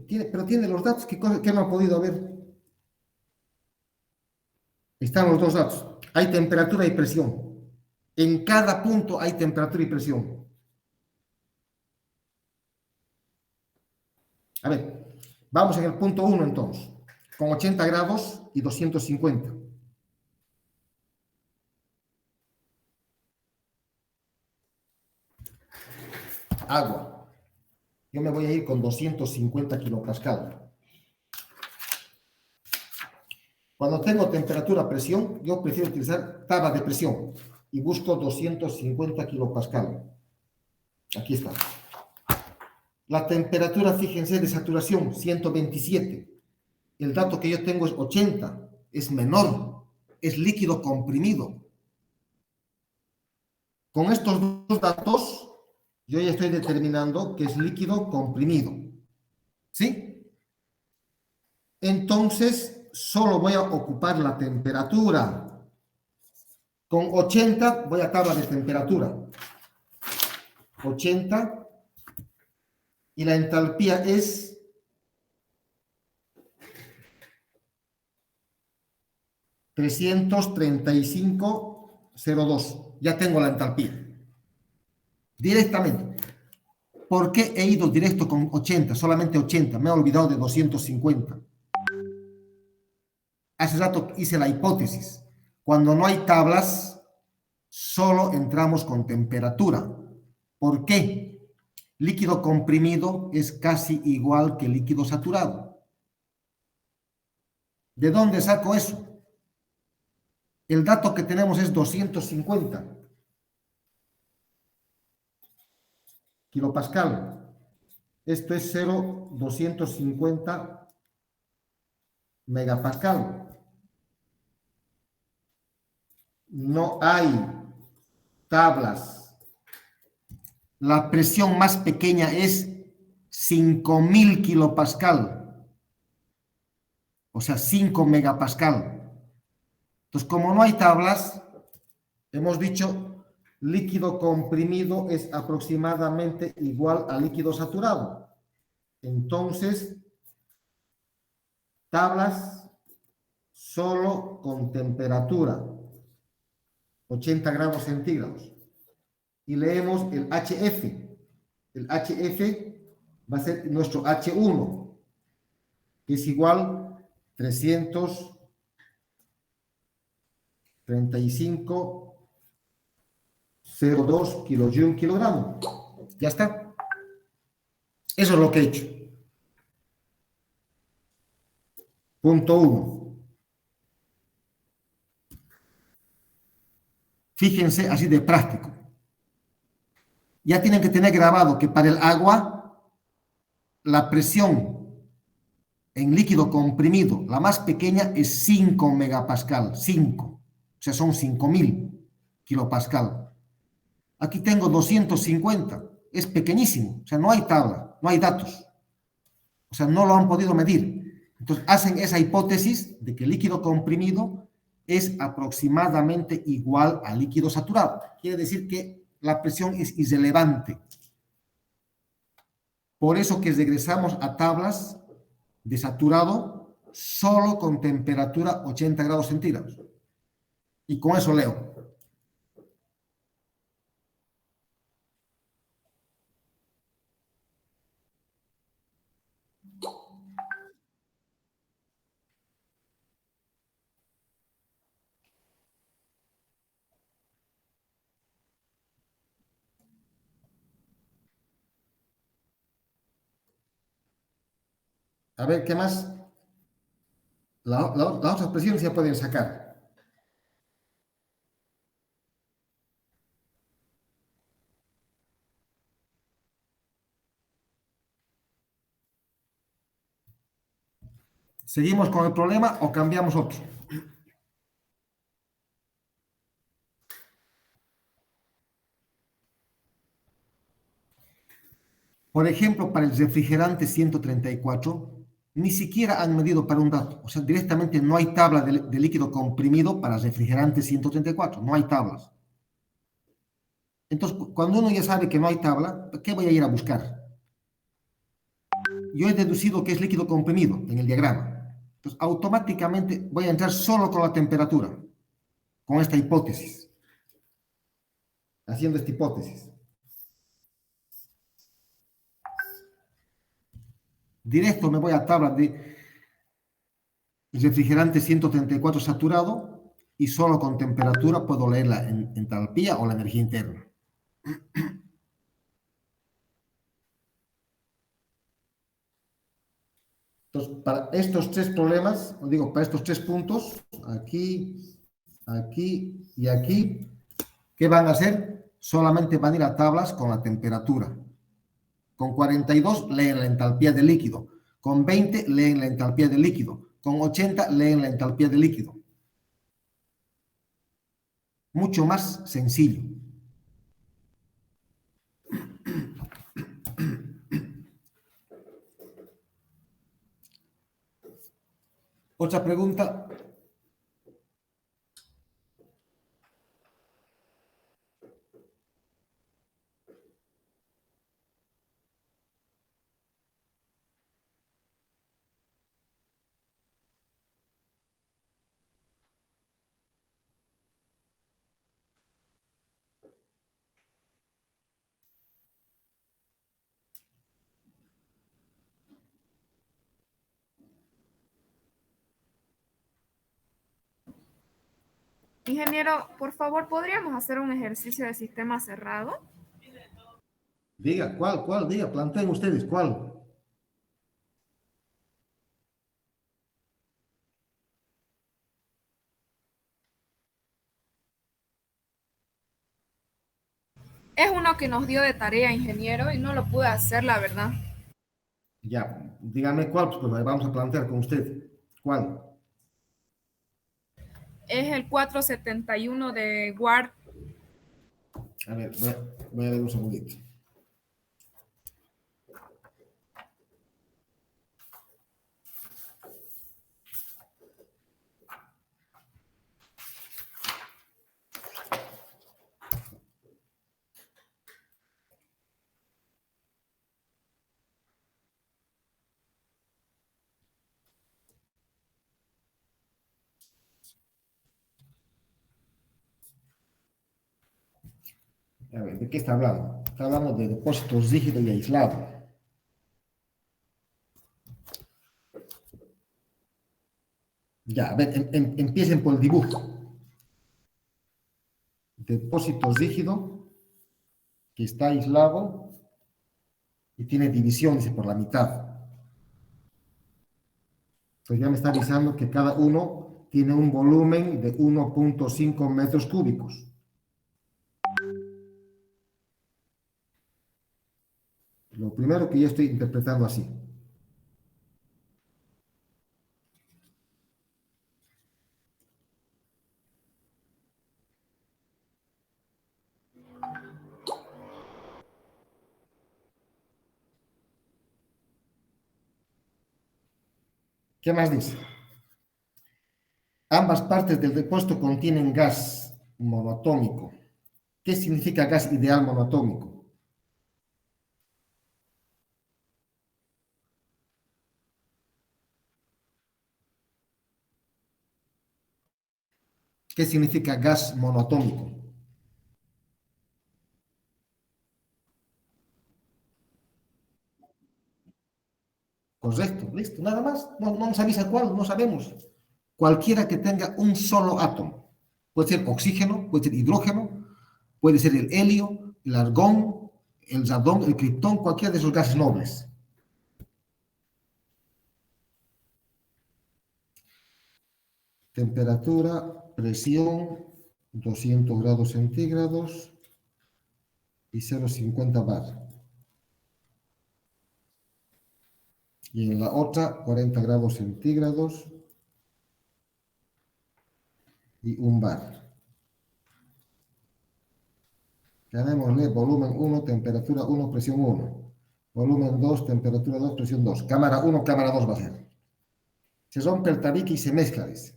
Pero tiene los datos que no ha podido ver. Están los dos datos. Hay temperatura y presión. En cada punto hay temperatura y presión. A ver, vamos en el punto 1 entonces, con 80 grados y 250. Agua. Yo me voy a ir con 250 kilopascal. Cuando tengo temperatura, presión, yo prefiero utilizar tabla de presión y busco 250 kilopascal. Aquí está. La temperatura, fíjense, de saturación, 127. El dato que yo tengo es 80, es menor, es líquido comprimido. Con estos dos datos, yo ya estoy determinando que es líquido comprimido. ¿Sí? Entonces, solo voy a ocupar la temperatura. Con 80 voy a tabla de temperatura. 80 y la entalpía es 335,02. Ya tengo la entalpía. Directamente. ¿Por qué he ido directo con 80? Solamente 80. Me he olvidado de 250. Hace rato hice la hipótesis. Cuando no hay tablas, solo entramos con temperatura. ¿Por qué? Líquido comprimido es casi igual que líquido saturado. ¿De dónde saco eso? El dato que tenemos es 250 kilopascal. Esto es 0,250 megapascal. No hay tablas. La presión más pequeña es 5.000 kilopascal, o sea, 5 megapascal. Entonces, como no hay tablas, hemos dicho líquido comprimido es aproximadamente igual a líquido saturado. Entonces, tablas solo con temperatura, 80 grados centígrados. Y leemos el HF. El HF va a ser nuestro H1, que es igual a 335,02 kilojoule kilogramo. Ya está. Eso es lo que he hecho. Punto 1. Fíjense así de práctico. Ya tienen que tener grabado que para el agua la presión en líquido comprimido, la más pequeña es 5 megapascal, 5, o sea, son 5.000 kilopascal. Aquí tengo 250, es pequeñísimo, o sea, no hay tabla, no hay datos, o sea, no lo han podido medir. Entonces, hacen esa hipótesis de que el líquido comprimido es aproximadamente igual al líquido saturado. Quiere decir que la presión es irrelevante. Por eso que regresamos a tablas de saturado solo con temperatura 80 grados centígrados. Y con eso leo. A ver, ¿qué más? Las otras expresiones ya pueden sacar. ¿Seguimos con el problema o cambiamos otro? Por ejemplo, para el refrigerante 134, ni siquiera han medido para un dato. O sea, directamente no hay tabla de líquido comprimido para refrigerante 134, no hay tablas. Entonces, cuando uno ya sabe que no hay tabla, ¿qué voy a ir a buscar? Yo he deducido que es líquido comprimido en el diagrama. Entonces, automáticamente voy a entrar solo con la temperatura, con esta hipótesis, haciendo esta hipótesis. Directo me voy a tabla de refrigerante 134 saturado y solo con temperatura puedo leer la entalpía o la energía interna. Entonces, para estos tres problemas, os digo, para estos tres puntos, aquí, aquí y aquí, ¿qué van a hacer? Solamente van a ir a tablas con la temperatura. Con 42 leen la entalpía del líquido. Con 20 leen la entalpía del líquido. Con 80 leen la entalpía del líquido. Mucho más sencillo. Otra pregunta. Ingeniero, por favor, ¿podríamos hacer un ejercicio de sistema cerrado? Diga, ¿cuál? Diga, planteen ustedes, ¿cuál? Es uno que nos dio de tarea, ingeniero, y no lo pude hacer, la verdad. Ya, dígame cuál, pues vamos a plantear con usted. ¿Cuál? Es el 471 de Ward. A ver, voy a ver un segundito. A ver, ¿de qué está hablando? Está hablando de depósito rígido y aislado. Ya, a ver, empiecen por el dibujo. Depósito rígido que está aislado y tiene división, dice, por la mitad. Entonces ya me está avisando que cada uno tiene un volumen de 1.5 metros cúbicos. Lo primero que yo estoy interpretando así. ¿Qué más dice? Ambas partes del depósito contienen gas monoatómico. ¿Qué significa gas ideal monoatómico? ¿Qué significa gas monoatómico? Correcto, listo, nada más. No nos avisa cuál, no sabemos. Cualquiera que tenga un solo átomo. Puede ser oxígeno, puede ser hidrógeno, puede ser el helio, el argón, el radón, el criptón, cualquiera de esos gases nobles. Temperatura, presión, 200 grados centígrados y 0,50 bar. Y en la otra, 40 grados centígrados y 1 bar. Llamémosle volumen 1, temperatura 1, presión 1. Volumen 2, temperatura 2, presión 2. Cámara 1, cámara 2 va a ser. Se rompe el tabique y se mezcla, dice.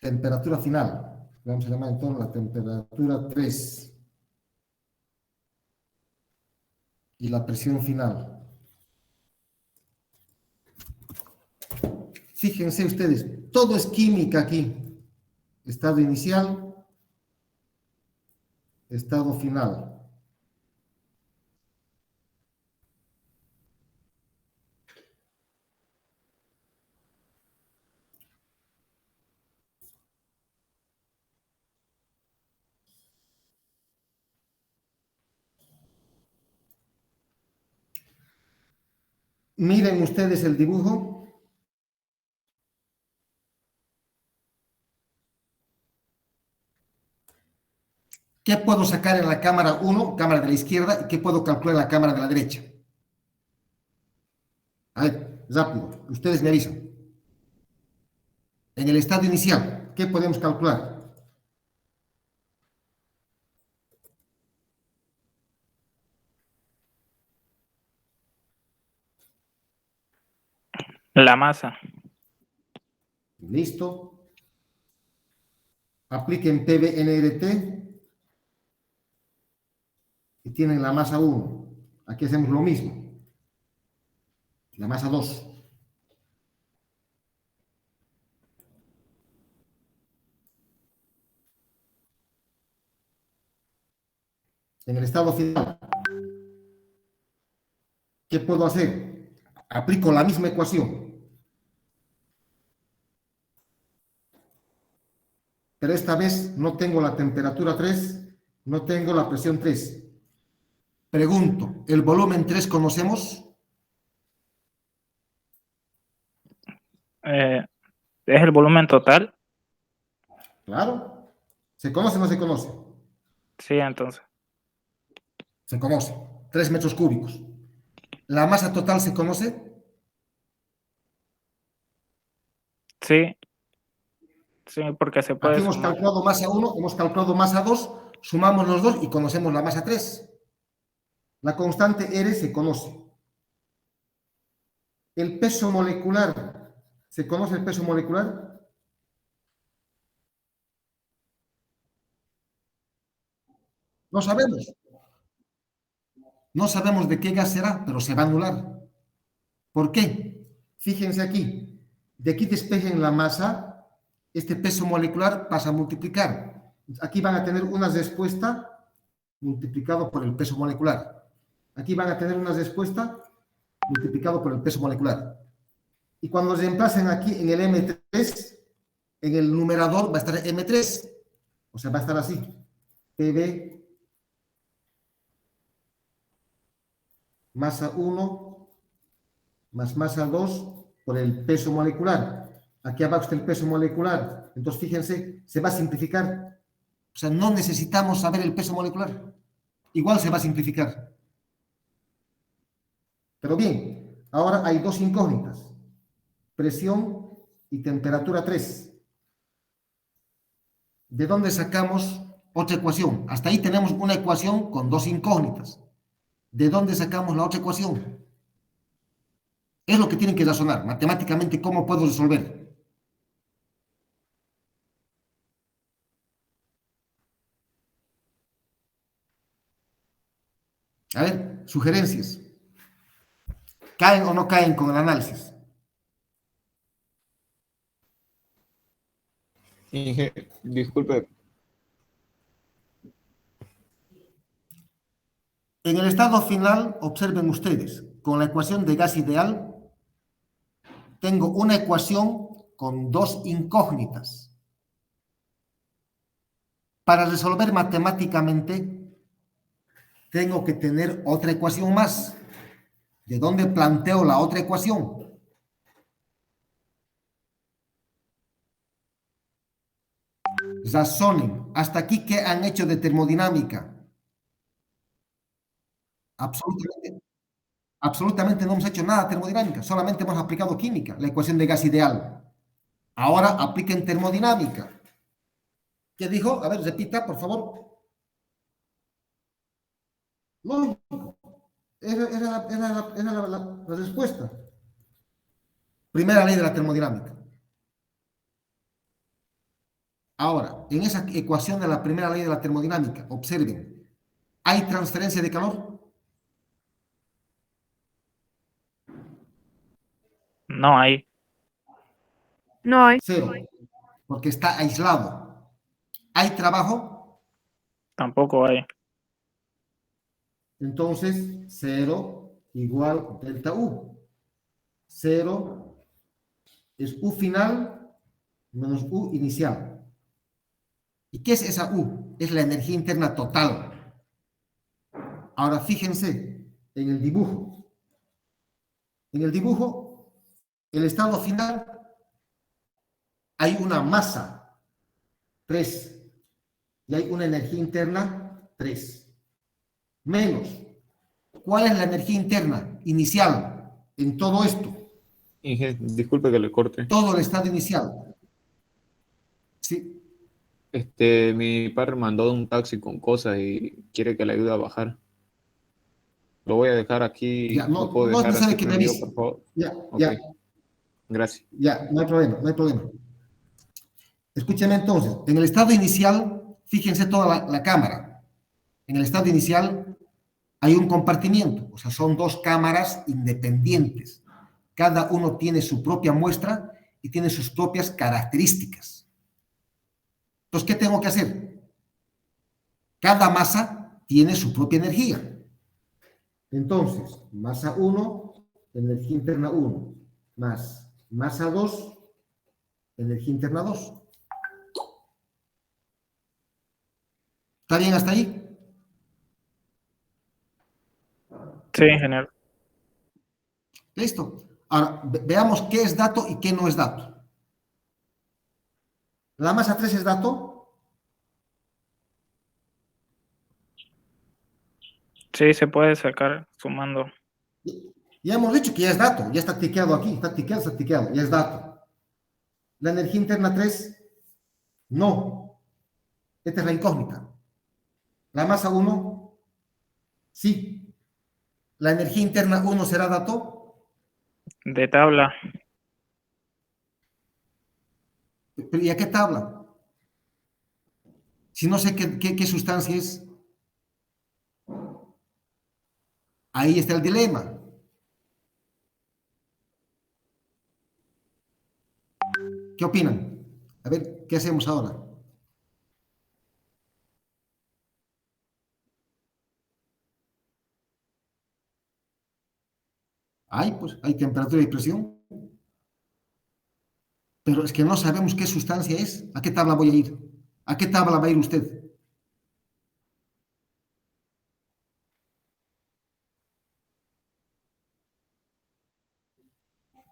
Temperatura final. Vamos a llamar entonces la temperatura 3. Y la presión final. Fíjense ustedes, todo es química aquí. Estado inicial, estado final. Miren ustedes el dibujo. ¿Qué puedo sacar en la cámara 1, cámara de la izquierda, y qué puedo calcular en la cámara de la derecha? A ver, rápido, ustedes me avisan. En el estado inicial, ¿qué podemos calcular? La masa. Listo. Apliquen PV-NRT y tienen la masa 1. Aquí hacemos lo mismo. La masa 2. En el estado final, ¿qué puedo hacer? Aplico la misma ecuación, pero esta vez no tengo la temperatura 3, no tengo la presión 3. Pregunto, ¿el volumen 3 conocemos? ¿Es el volumen total? Claro. ¿Se conoce o no se conoce? Sí, entonces. Se conoce. 3 metros cúbicos. ¿La masa total se conoce? Sí, sí, porque se puede Aquí hemos sumar. calculado masa 1, hemos calculado masa 2, sumamos los dos y conocemos la masa 3. La constante R se conoce. El peso molecular, ¿se conoce el peso molecular? No sabemos. No sabemos de qué gas será, pero se va a anular. ¿Por qué? Fíjense aquí. De aquí despejen la masa, este peso molecular pasa a multiplicar. Aquí van a tener una respuesta multiplicado por el peso molecular. Aquí van a tener una respuesta multiplicado por el peso molecular. Y cuando reemplacen aquí en el M3, en el numerador va a estar M3. O sea, va a estar así. PV masa 1 más masa 2 por el peso molecular. Aquí abajo está el peso molecular. Entonces, fíjense, se va a simplificar. O sea, no necesitamos saber el peso molecular. Igual se va a simplificar. Pero bien, ahora hay dos incógnitas. Presión y temperatura 3. ¿De dónde sacamos otra ecuación? Hasta ahí tenemos una ecuación con dos incógnitas. ¿De dónde sacamos la otra ecuación? Es lo que tienen que razonar. Matemáticamente, ¿cómo puedo resolver? A ver, sugerencias. ¿Caen o no caen con el análisis? Disculpe, En el estado final, observen ustedes, con la ecuación de gas ideal, tengo una ecuación con dos incógnitas. Para resolver matemáticamente, tengo que tener otra ecuación más. ¿De dónde planteo la otra ecuación? Razonen. ¿Hasta aquí qué han hecho de termodinámica? Absolutamente no hemos hecho nada de termodinámica, solamente hemos aplicado química, la ecuación de gas ideal. Ahora apliquen termodinámica. ¿Qué dijo? A ver, repita, por favor. Lógico. Era la respuesta. Primera ley de la termodinámica. Ahora, en esa ecuación de la primera ley de la termodinámica, observen, ¿hay transferencia de calor? No hay. No hay. Cero, porque está aislado. ¿Hay trabajo? Tampoco hay. Entonces, 0 igual delta U. 0 es U final menos U inicial. ¿Y qué es esa U? Es la energía interna total. Ahora fíjense en el dibujo. En el dibujo, el estado final, hay una masa, 3, y hay una energía interna, 3. Menos, ¿cuál es la energía interna inicial en todo esto? Inge, disculpe que le corte. Todo el estado inicial. Sí, Mi padre mandó un taxi con cosas y quiere que le ayude a bajar. Lo voy a dejar aquí. ya, ¿Lo no, puedo no es dejar así necesario que me prendido, avise. por favor? Ya, Ok, ya, gracias. ya, no hay problema, no hay problema. Escúcheme entonces, en el estado inicial, fíjense toda la cámara. En el estado inicial hay un compartimiento, o sea, son dos cámaras independientes. Cada uno tiene su propia muestra y tiene sus propias características. Entonces, ¿qué tengo que hacer? Cada masa tiene su propia energía. Entonces, masa 1, energía interna 1, más masa 2, energía interna 2. ¿Está bien hasta ahí? Sí, ingeniero. Listo. Ahora, veamos qué es dato y qué no es dato. ¿La masa 3 es dato? Sí, se puede sacar sumando. Ya hemos dicho que ya es dato, ya está tiqueado aquí, está tiqueado, ya es dato. La energía interna 3, no. Esta es la incógnita. La masa 1, sí. La energía interna 1 será dato. De tabla. ¿Pero y a qué tabla? Si no sé qué sustancia es. Ahí está el dilema. ¿Qué opinan? A ver, ¿qué hacemos ahora? Pues, hay temperatura y presión. Pero es que no sabemos qué sustancia es. ¿A qué tabla voy a ir? ¿A qué tabla va a ir usted?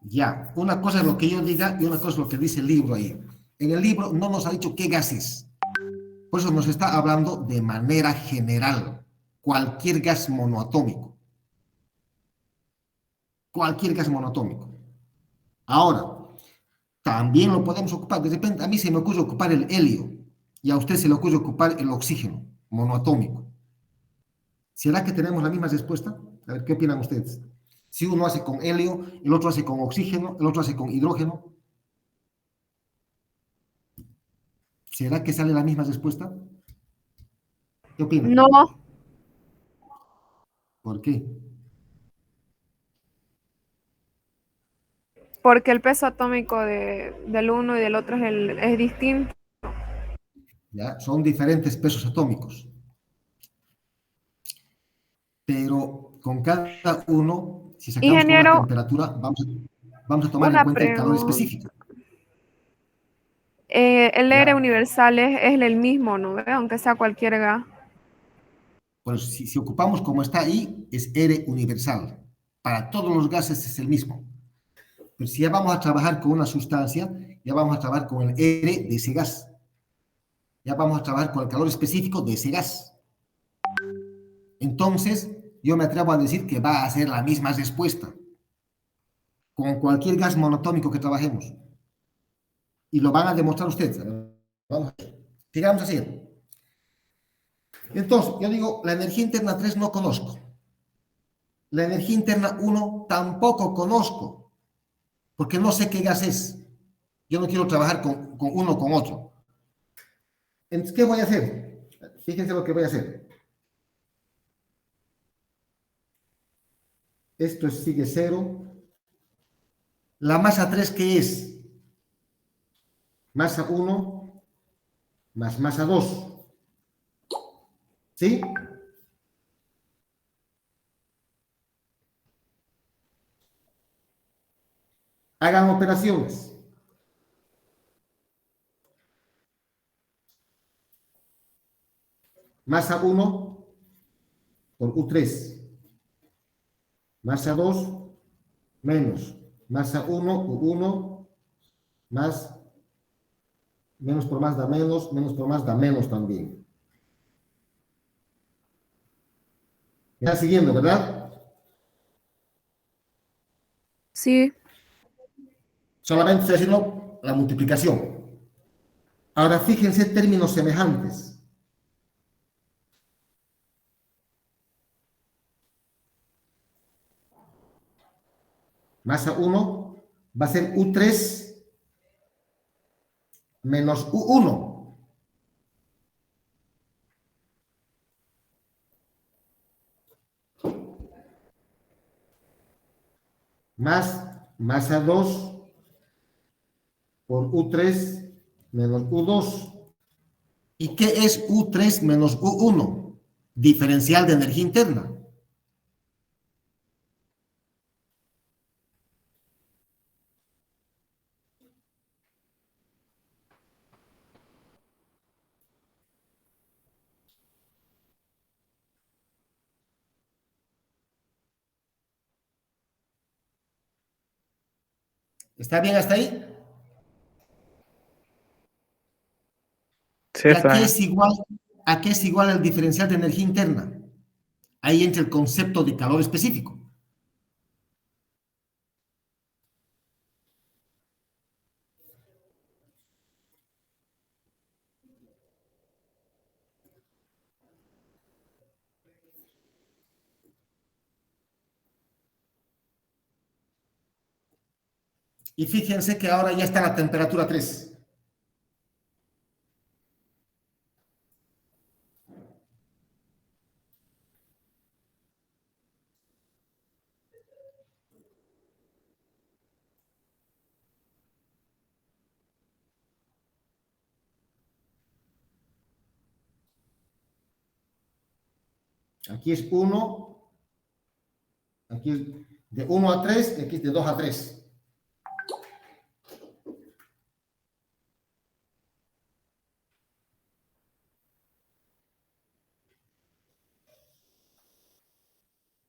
Ya, una cosa es lo que yo diga y una cosa es lo que dice el libro ahí. En el libro no nos ha dicho qué gas es. Por eso nos está hablando de manera general. Cualquier gas monoatómico. Cualquier gas monoatómico. Ahora, también lo podemos ocupar. De repente a mí se me ocurre ocupar el helio y a usted se le ocurre ocupar el oxígeno monoatómico. ¿Será que tenemos la misma respuesta? A ver, ¿qué opinan ustedes? Si uno hace con helio, el otro hace con oxígeno, el otro hace con hidrógeno, ¿será que sale la misma respuesta? ¿Qué opinan? No, ¿Por qué? porque el peso atómico del uno y del otro es distinto. ¿Ya? Son diferentes pesos atómicos. Pero con cada uno, si sacamos con una Ingeniero, temperatura, vamos a tomar en Una cuenta el calor pregunta. específico. El ¿Ya? aire universal es el mismo, ¿no? Aunque sea cualquier gas. Bueno, si ocupamos como está ahí, es R universal. Para todos los gases es el mismo. Pero si ya vamos a trabajar con una sustancia, ya vamos a trabajar con el R de ese gas. Ya vamos a trabajar con el calor específico de ese gas. Entonces, yo me atrevo a decir que va a ser la misma respuesta con cualquier gas monotómico que trabajemos. Y lo van a demostrar ustedes. Vamos a ver. Sigamos así. Entonces, yo digo, la energía interna 3 no conozco. La energía interna 1 tampoco conozco, porque no sé qué gas es. Yo no quiero trabajar con uno o con otro. Entonces, ¿qué voy a hacer? Fíjense lo que voy a hacer. Esto sigue 0. La masa 3, ¿qué es? Masa 1 más masa 2. ¿Sí? Hagan operaciones. Masa 1 por U3. Masa 2 menos. Masa 1, U1 más menos por más da menos, menos por más da menos también. ¿Me está siguiendo, verdad? Sí. Solamente estoy haciendo la multiplicación. Ahora fíjense términos semejantes. Masa 1 va a ser U3 menos U1. Más masa 2 por U3 menos U2. ¿Y qué es U3 menos U1? Diferencial de energía interna. ¿Está bien hasta ahí? Sí, ¿Y a está qué bien. es igual, el diferencial de energía interna? Ahí entra el concepto de calor específico. Y fíjense que ahora ya está la temperatura 3. Aquí es 1, aquí es de 1 a 3 y aquí es de 2 a 3.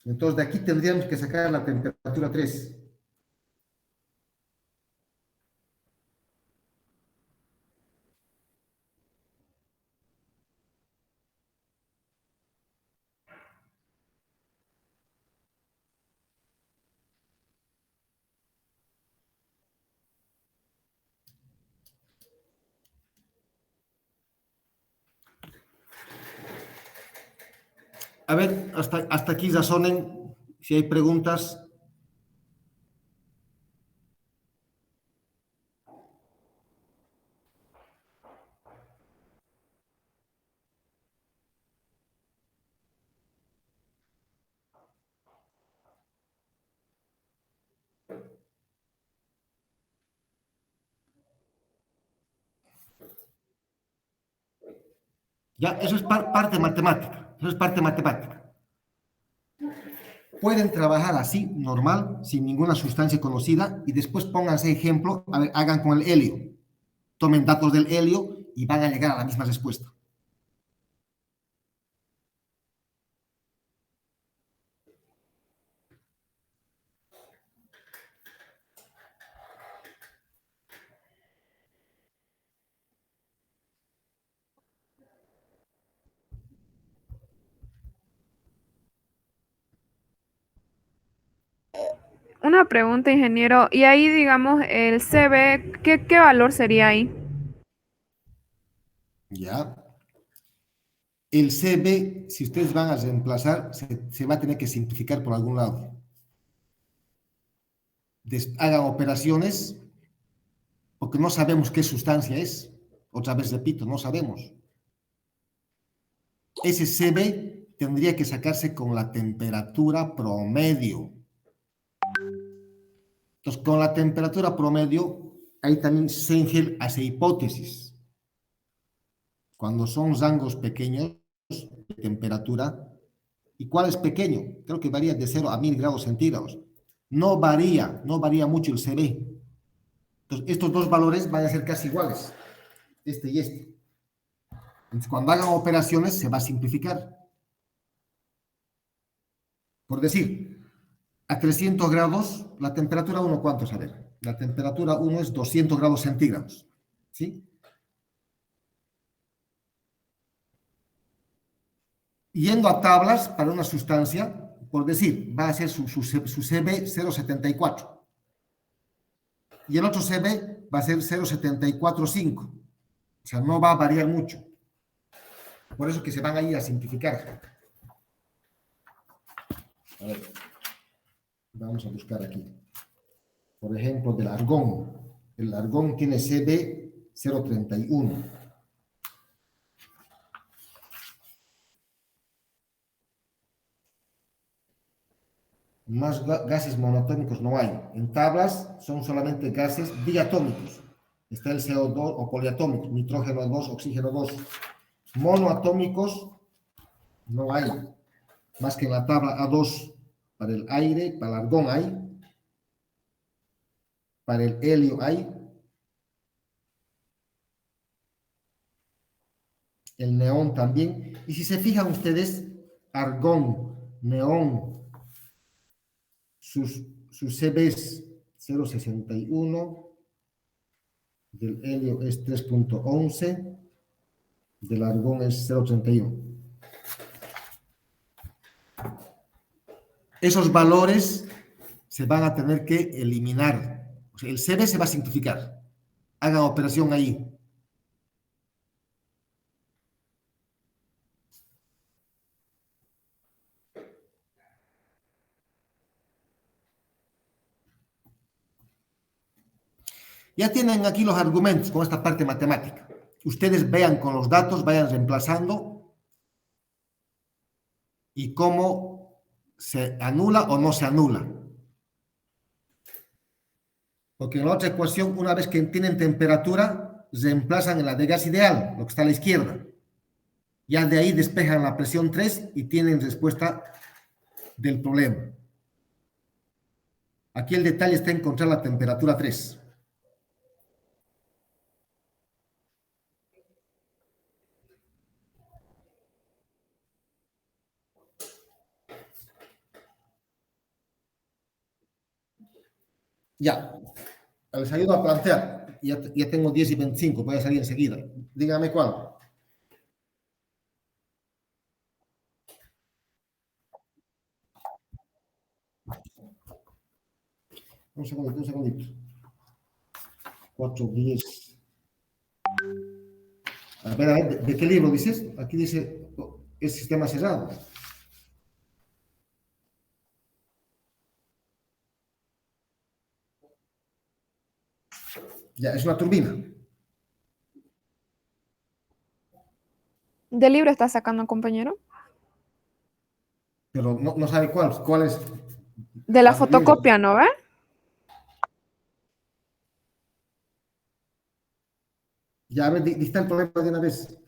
Entonces de aquí tendríamos que sacar la temperatura 3. A ver, hasta aquí razonen. Si hay preguntas. Ya, eso es parte matemática. Eso es parte matemática. pueden trabajar así, normal, sin ninguna sustancia conocida, y después pónganse ejemplo, a ver, hagan con el helio. Tomen datos del helio y van a llegar a la misma respuesta. Una pregunta, ingeniero. Y ahí, digamos, el CB, ¿qué valor sería ahí? ¿Ya? El CB, si ustedes van a reemplazar, se va a tener que simplificar por algún lado. Hagan operaciones porque no sabemos qué sustancia es. Otra vez repito, no sabemos. Ese CB tendría que sacarse con la temperatura promedio. Entonces, con la temperatura promedio, ahí también Sengel hace hipótesis. Cuando son rangos pequeños de temperatura, ¿y cuál es pequeño? Creo que varía de 0 a 1000 grados centígrados. No varía mucho el CB. Entonces, estos dos valores van a ser casi iguales, este y este. Entonces, cuando hagan operaciones, se va a simplificar. Por decir, a 300 grados, la temperatura 1, ¿cuánto es? A ver, la temperatura 1 es 200 grados centígrados, ¿sí? Yendo a tablas para una sustancia, por decir, va a ser su CB 0,74. Y el otro CB va a ser 0,745. O sea, no va a variar mucho. Por eso que se van a ir a simplificar. A ver, vamos a buscar aquí. Por ejemplo, del argón. El argón tiene CB 0,31. Más gases monotónicos no hay. En tablas son solamente gases diatómicos. Está el CO2 o poliatómico, nitrógeno 2, oxígeno 2. Monoatómicos no hay. Más que en la tabla A2 para el aire, para el argón hay. Para el helio hay. El neón también. Y si se fijan ustedes, argón, neón, sus CBs 0,61, del helio es 3,11, del argón es 0,31. Esos valores se van a tener que eliminar. O sea, el CB se va a simplificar. Hagan operación ahí. Ya tienen aquí los argumentos con esta parte matemática. Ustedes vean con los datos, vayan reemplazando y cómo se anula o no se anula. Porque en la otra ecuación, una vez que tienen temperatura, reemplazan en la de gas ideal, lo que está a la izquierda. Ya de ahí despejan la presión 3 y tienen respuesta del problema. Aquí el detalle está en encontrar la temperatura 3. Ya, les ayudo a plantear. Ya tengo 10 y 25, voy a salir enseguida. Dígame cuál. Un segundito. 4, 10. A ver, ¿de qué libro dices? Aquí dice, es sistema cerrado. Ya, es una turbina. ¿Del libro está sacando, compañero? Pero no sabe cuál es. De la fotocopia, ¿no ve? Ya, a ver, dicta el problema de una vez.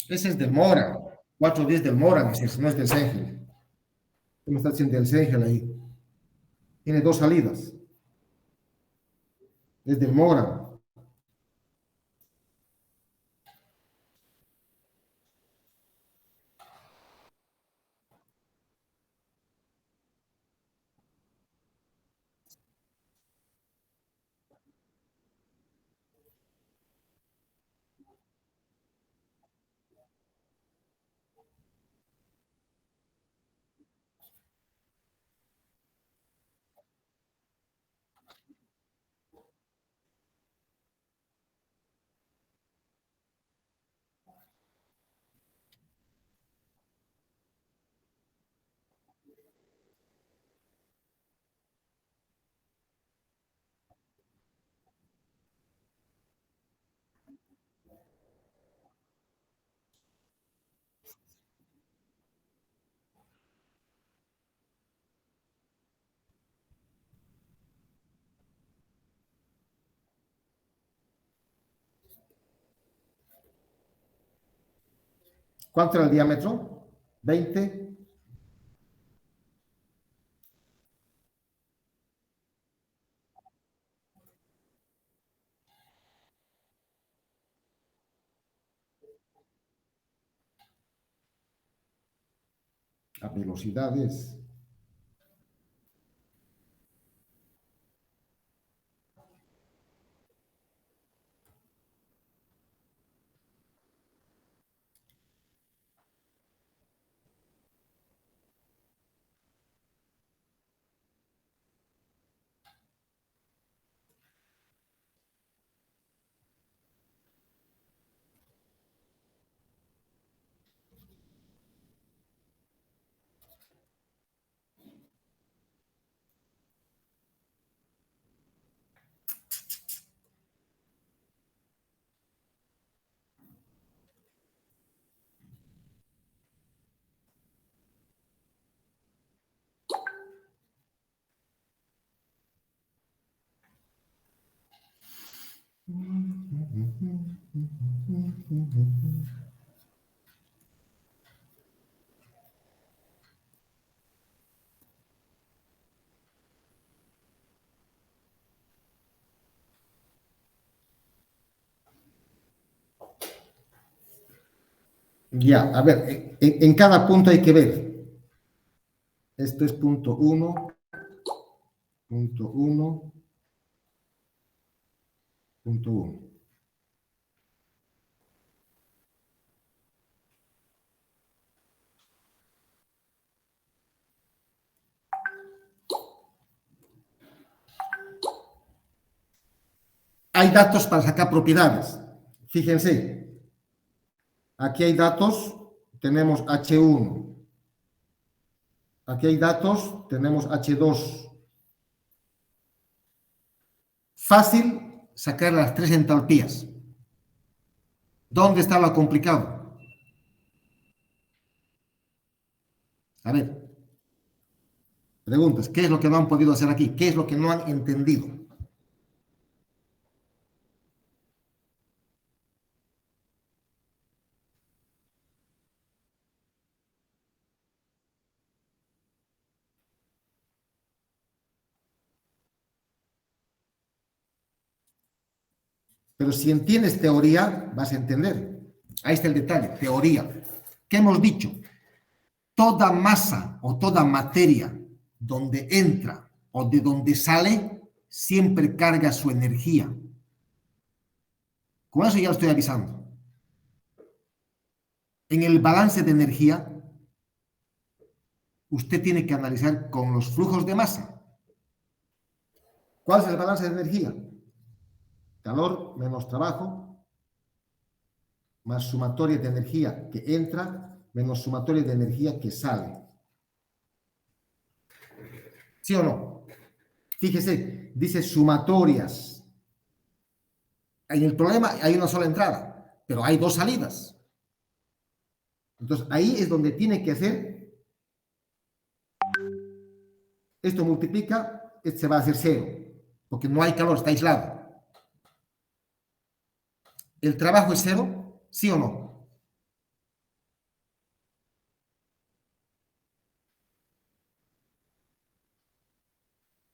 Ese es del Mora. 410 del Mora, ese no es del Sengel. ¿Cómo está diciendo del Sengel ahí? Tiene 2 salidas. Es del Mora. ¿Cuánto era el diámetro? 20. A velocidades. Ya, a ver, en cada punto hay que ver. Esto es punto 1, punto 1, punto 1. Hay datos para sacar propiedades. Fíjense, aquí hay datos, tenemos H1. Aquí hay datos, tenemos H2. Fácil sacar las 3 entalpías. ¿Dónde está lo complicado? A ver, preguntas, ¿qué es lo que no han podido hacer aquí? ¿Qué es lo que no han entendido? Pero si entiendes teoría, vas a entender. Ahí está el detalle, teoría. ¿Qué hemos dicho? Toda masa o toda materia donde entra o de donde sale, siempre carga su energía. Con eso ya lo estoy avisando. En el balance de energía, usted tiene que analizar con los flujos de masa. ¿Cuál es el balance de energía? Calor menos trabajo, más sumatoria de energía que entra, menos sumatoria de energía que sale. ¿Sí o no? Fíjese, dice sumatorias. En el problema hay una sola entrada, pero hay 2 salidas. Entonces, ahí es donde tiene que hacer, esto multiplica, esto se va a hacer 0, porque no hay calor, está aislado. ¿El trabajo es 0? ¿Sí o no?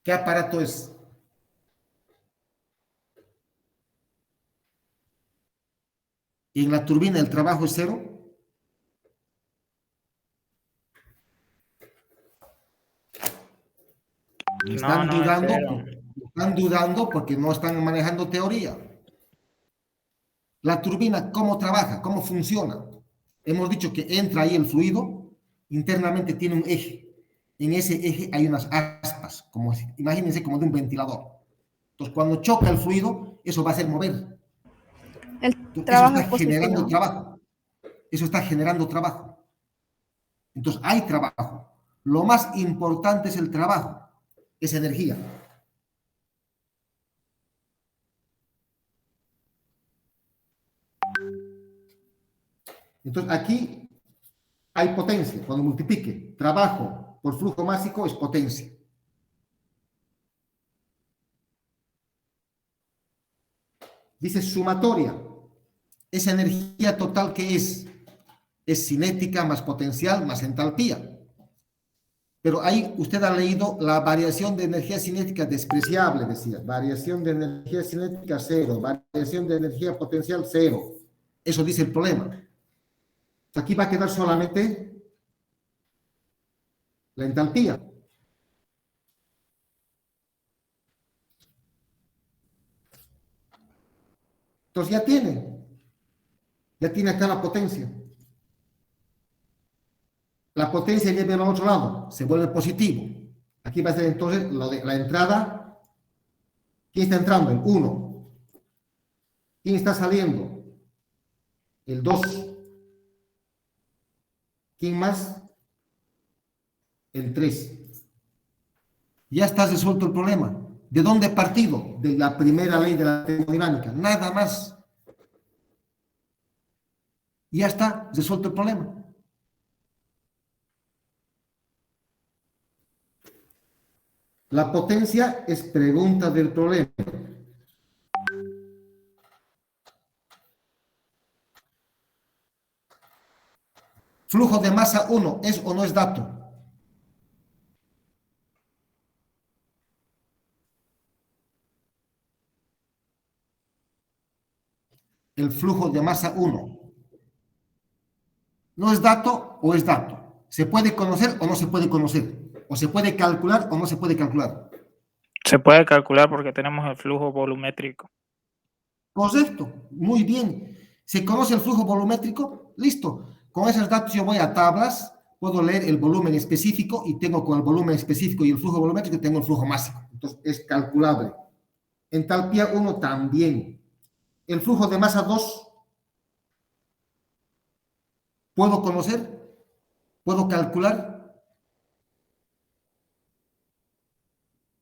¿Qué aparato es? Y en la turbina el trabajo es cero. No, no es cero. Están dudando porque no están manejando teoría. La turbina, ¿cómo trabaja? ¿Cómo funciona? Hemos dicho que entra ahí el fluido, internamente tiene un eje. En ese eje hay unas aspas, como, imagínense como de un ventilador. Entonces, cuando choca el fluido, eso va a hacer mover. El Entonces, eso trabajo está es generando positivo. trabajo. Eso está generando trabajo. Entonces, hay trabajo. Lo más importante es el trabajo, es energía. Entonces, aquí hay potencia. Cuando multiplique trabajo por flujo másico, es potencia. Dice sumatoria. Esa energía total que es cinética más potencial más entalpía. Pero ahí usted ha leído la variación de energía cinética despreciable, decía. Variación de energía cinética cero, variación de energía potencial cero. Eso dice el problema. Aquí va a quedar solamente la entalpía. Entonces ya tiene acá la potencia. La potencia lleva al otro lado, se vuelve positivo. Aquí va a ser entonces lo de la entrada. ¿Quién está entrando? El 1. ¿Quién está saliendo? El 2. ¿Quién más? El 3. Ya está resuelto el problema. ¿De dónde he partido? De la primera ley de la termodinámica. Nada más. Ya está resuelto el problema. La potencia es pregunta del problema. Flujo de masa 1, ¿es o no es dato? El flujo de masa 1. ¿No es dato o es dato? ¿Se puede conocer o no se puede conocer? ¿O se puede calcular o no se puede calcular? Se puede calcular porque tenemos el flujo volumétrico. Correcto, muy bien. ¿Se conoce el flujo volumétrico? Listo. Con esos datos yo voy a tablas, puedo leer el volumen específico y tengo con el volumen específico y el flujo volumétrico, tengo el flujo másico. Entonces es calculable. Entalpía 1 también. El flujo de masa 2, ¿puedo conocer? ¿Puedo calcular?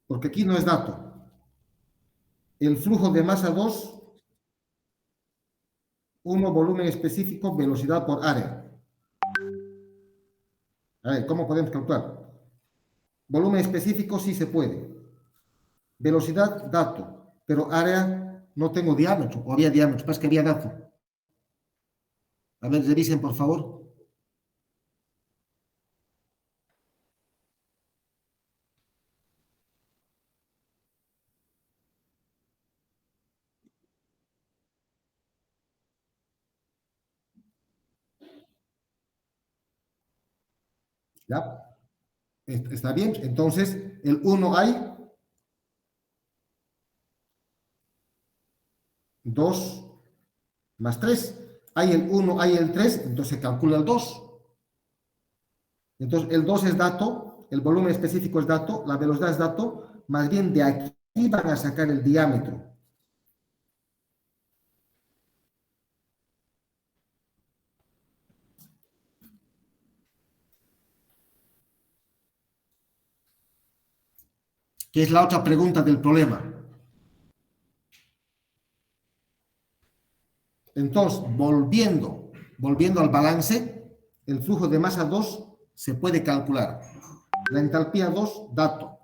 Porque aquí no es dato. El flujo de masa 2, 1 volumen específico, velocidad por área. A ver, ¿cómo podemos calcular? Volumen específico sí se puede. Velocidad, dato. Pero área, no tengo diámetro. O había diámetro, pasa que había dato. A ver, revisen, por favor. ¿Ya? ¿Está bien? Entonces, el 1 hay, 2 más 3. Hay el 1, hay el 3, entonces se calcula el 2. Entonces, el 2 es dato, el volumen específico es dato, la velocidad es dato, más bien de aquí van a sacar el diámetro. Que es la otra pregunta del problema. Entonces, volviendo al balance, el flujo de masa 2 se puede calcular. La entalpía 2, dato.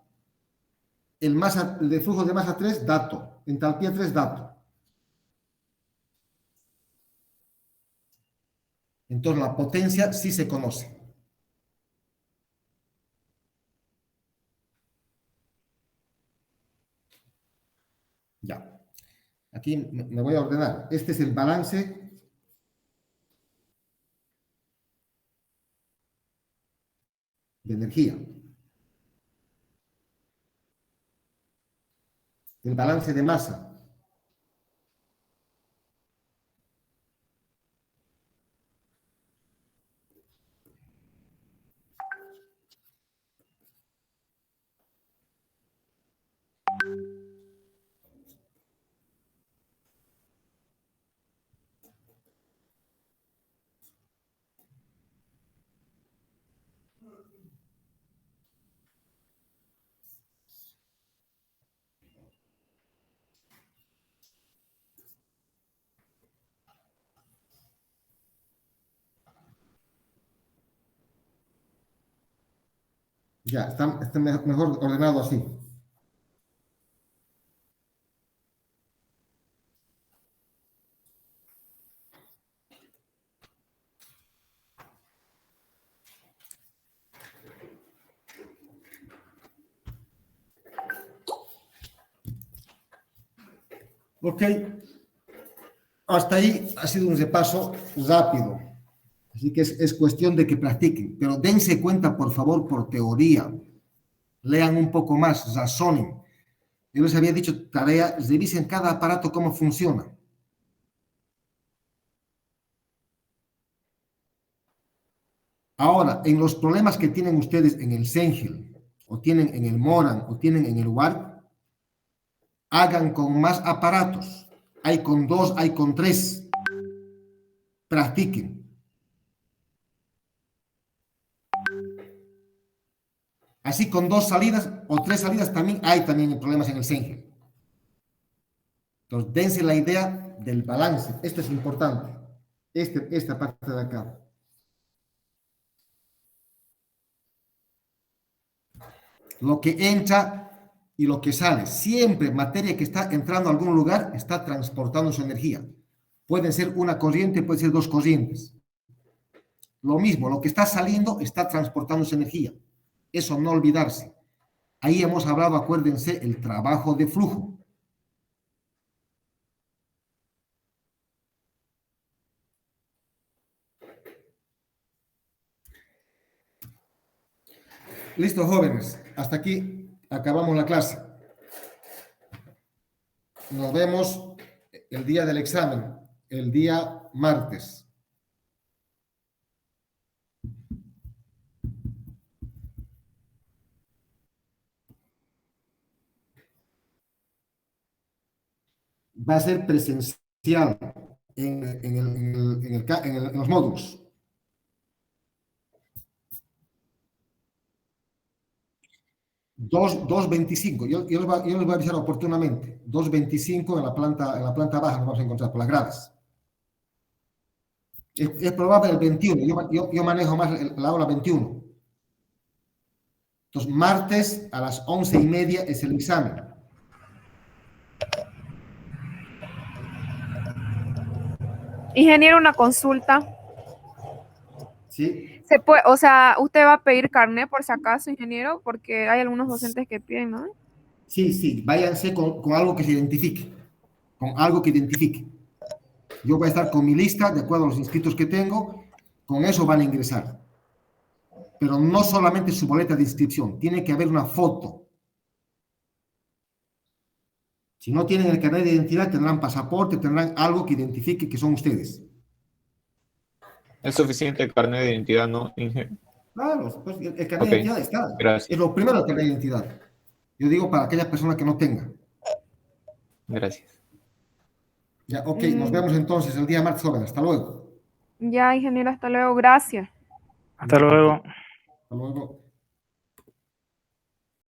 El flujo de masa 3, dato. Entalpía 3, dato. Entonces, la potencia sí se conoce. Ya. Aquí me voy a ordenar. Este es el balance de energía. El balance de masa. Ya, está mejor ordenado así. Ok, hasta ahí ha sido un repaso rápido. Así que es cuestión de que practiquen, pero dense cuenta, por favor, por teoría. Lean un poco más, razonen. Yo les había dicho, tarea, revisen cada aparato cómo funciona. Ahora, en los problemas que tienen ustedes en el Sengel, o tienen en el Moran, o tienen en el WARP, hagan con más aparatos. Hay con 2, hay con 3. Practiquen. Así con 2 salidas o 3 salidas también hay problemas en el Sengel. Entonces, dense la idea del balance. Esto es importante. Esta parte de acá. Lo que entra y lo que sale. Siempre materia que está entrando a algún lugar está transportando su energía. Pueden ser una corriente, pueden ser 2 corrientes. Lo mismo, lo que está saliendo está transportando su energía. Eso no olvidarse. Ahí hemos hablado, acuérdense, el trabajo de flujo. Listo, jóvenes. Hasta aquí acabamos la clase. Nos vemos el día del examen, el día martes. Va a ser presencial en los módulos. Dos 25. Yo les voy a avisar oportunamente. 2:25 en la planta baja nos vamos a encontrar por las gradas. Es probable el 21. Yo manejo más la hora 21. Entonces, martes a las 11:30 es el examen. Ingeniero, una consulta. ¿Sí? Se puede, o sea, usted va a pedir carnet por si acaso, ingeniero, porque hay algunos docentes que piden, ¿no? Sí. Váyanse con algo que se identifique. Con algo que identifique. Yo voy a estar con mi lista, de acuerdo a los inscritos que tengo. Con eso van a ingresar. Pero no solamente su boleta de inscripción. Tiene que haber una foto. Si no tienen el carnet de identidad, tendrán pasaporte, tendrán algo que identifique que son ustedes. Es suficiente el carnet de identidad, ¿no, Inge? Claro, pues el carnet Ok, de identidad está. gracias. Es lo primero el carnet de identidad. Yo digo para aquellas personas que no tengan. Gracias. Ya, ok, nos vemos entonces el día martes, jóvenes. Hasta luego. Ya, ingeniero, hasta luego, gracias. Hasta luego. Hasta luego.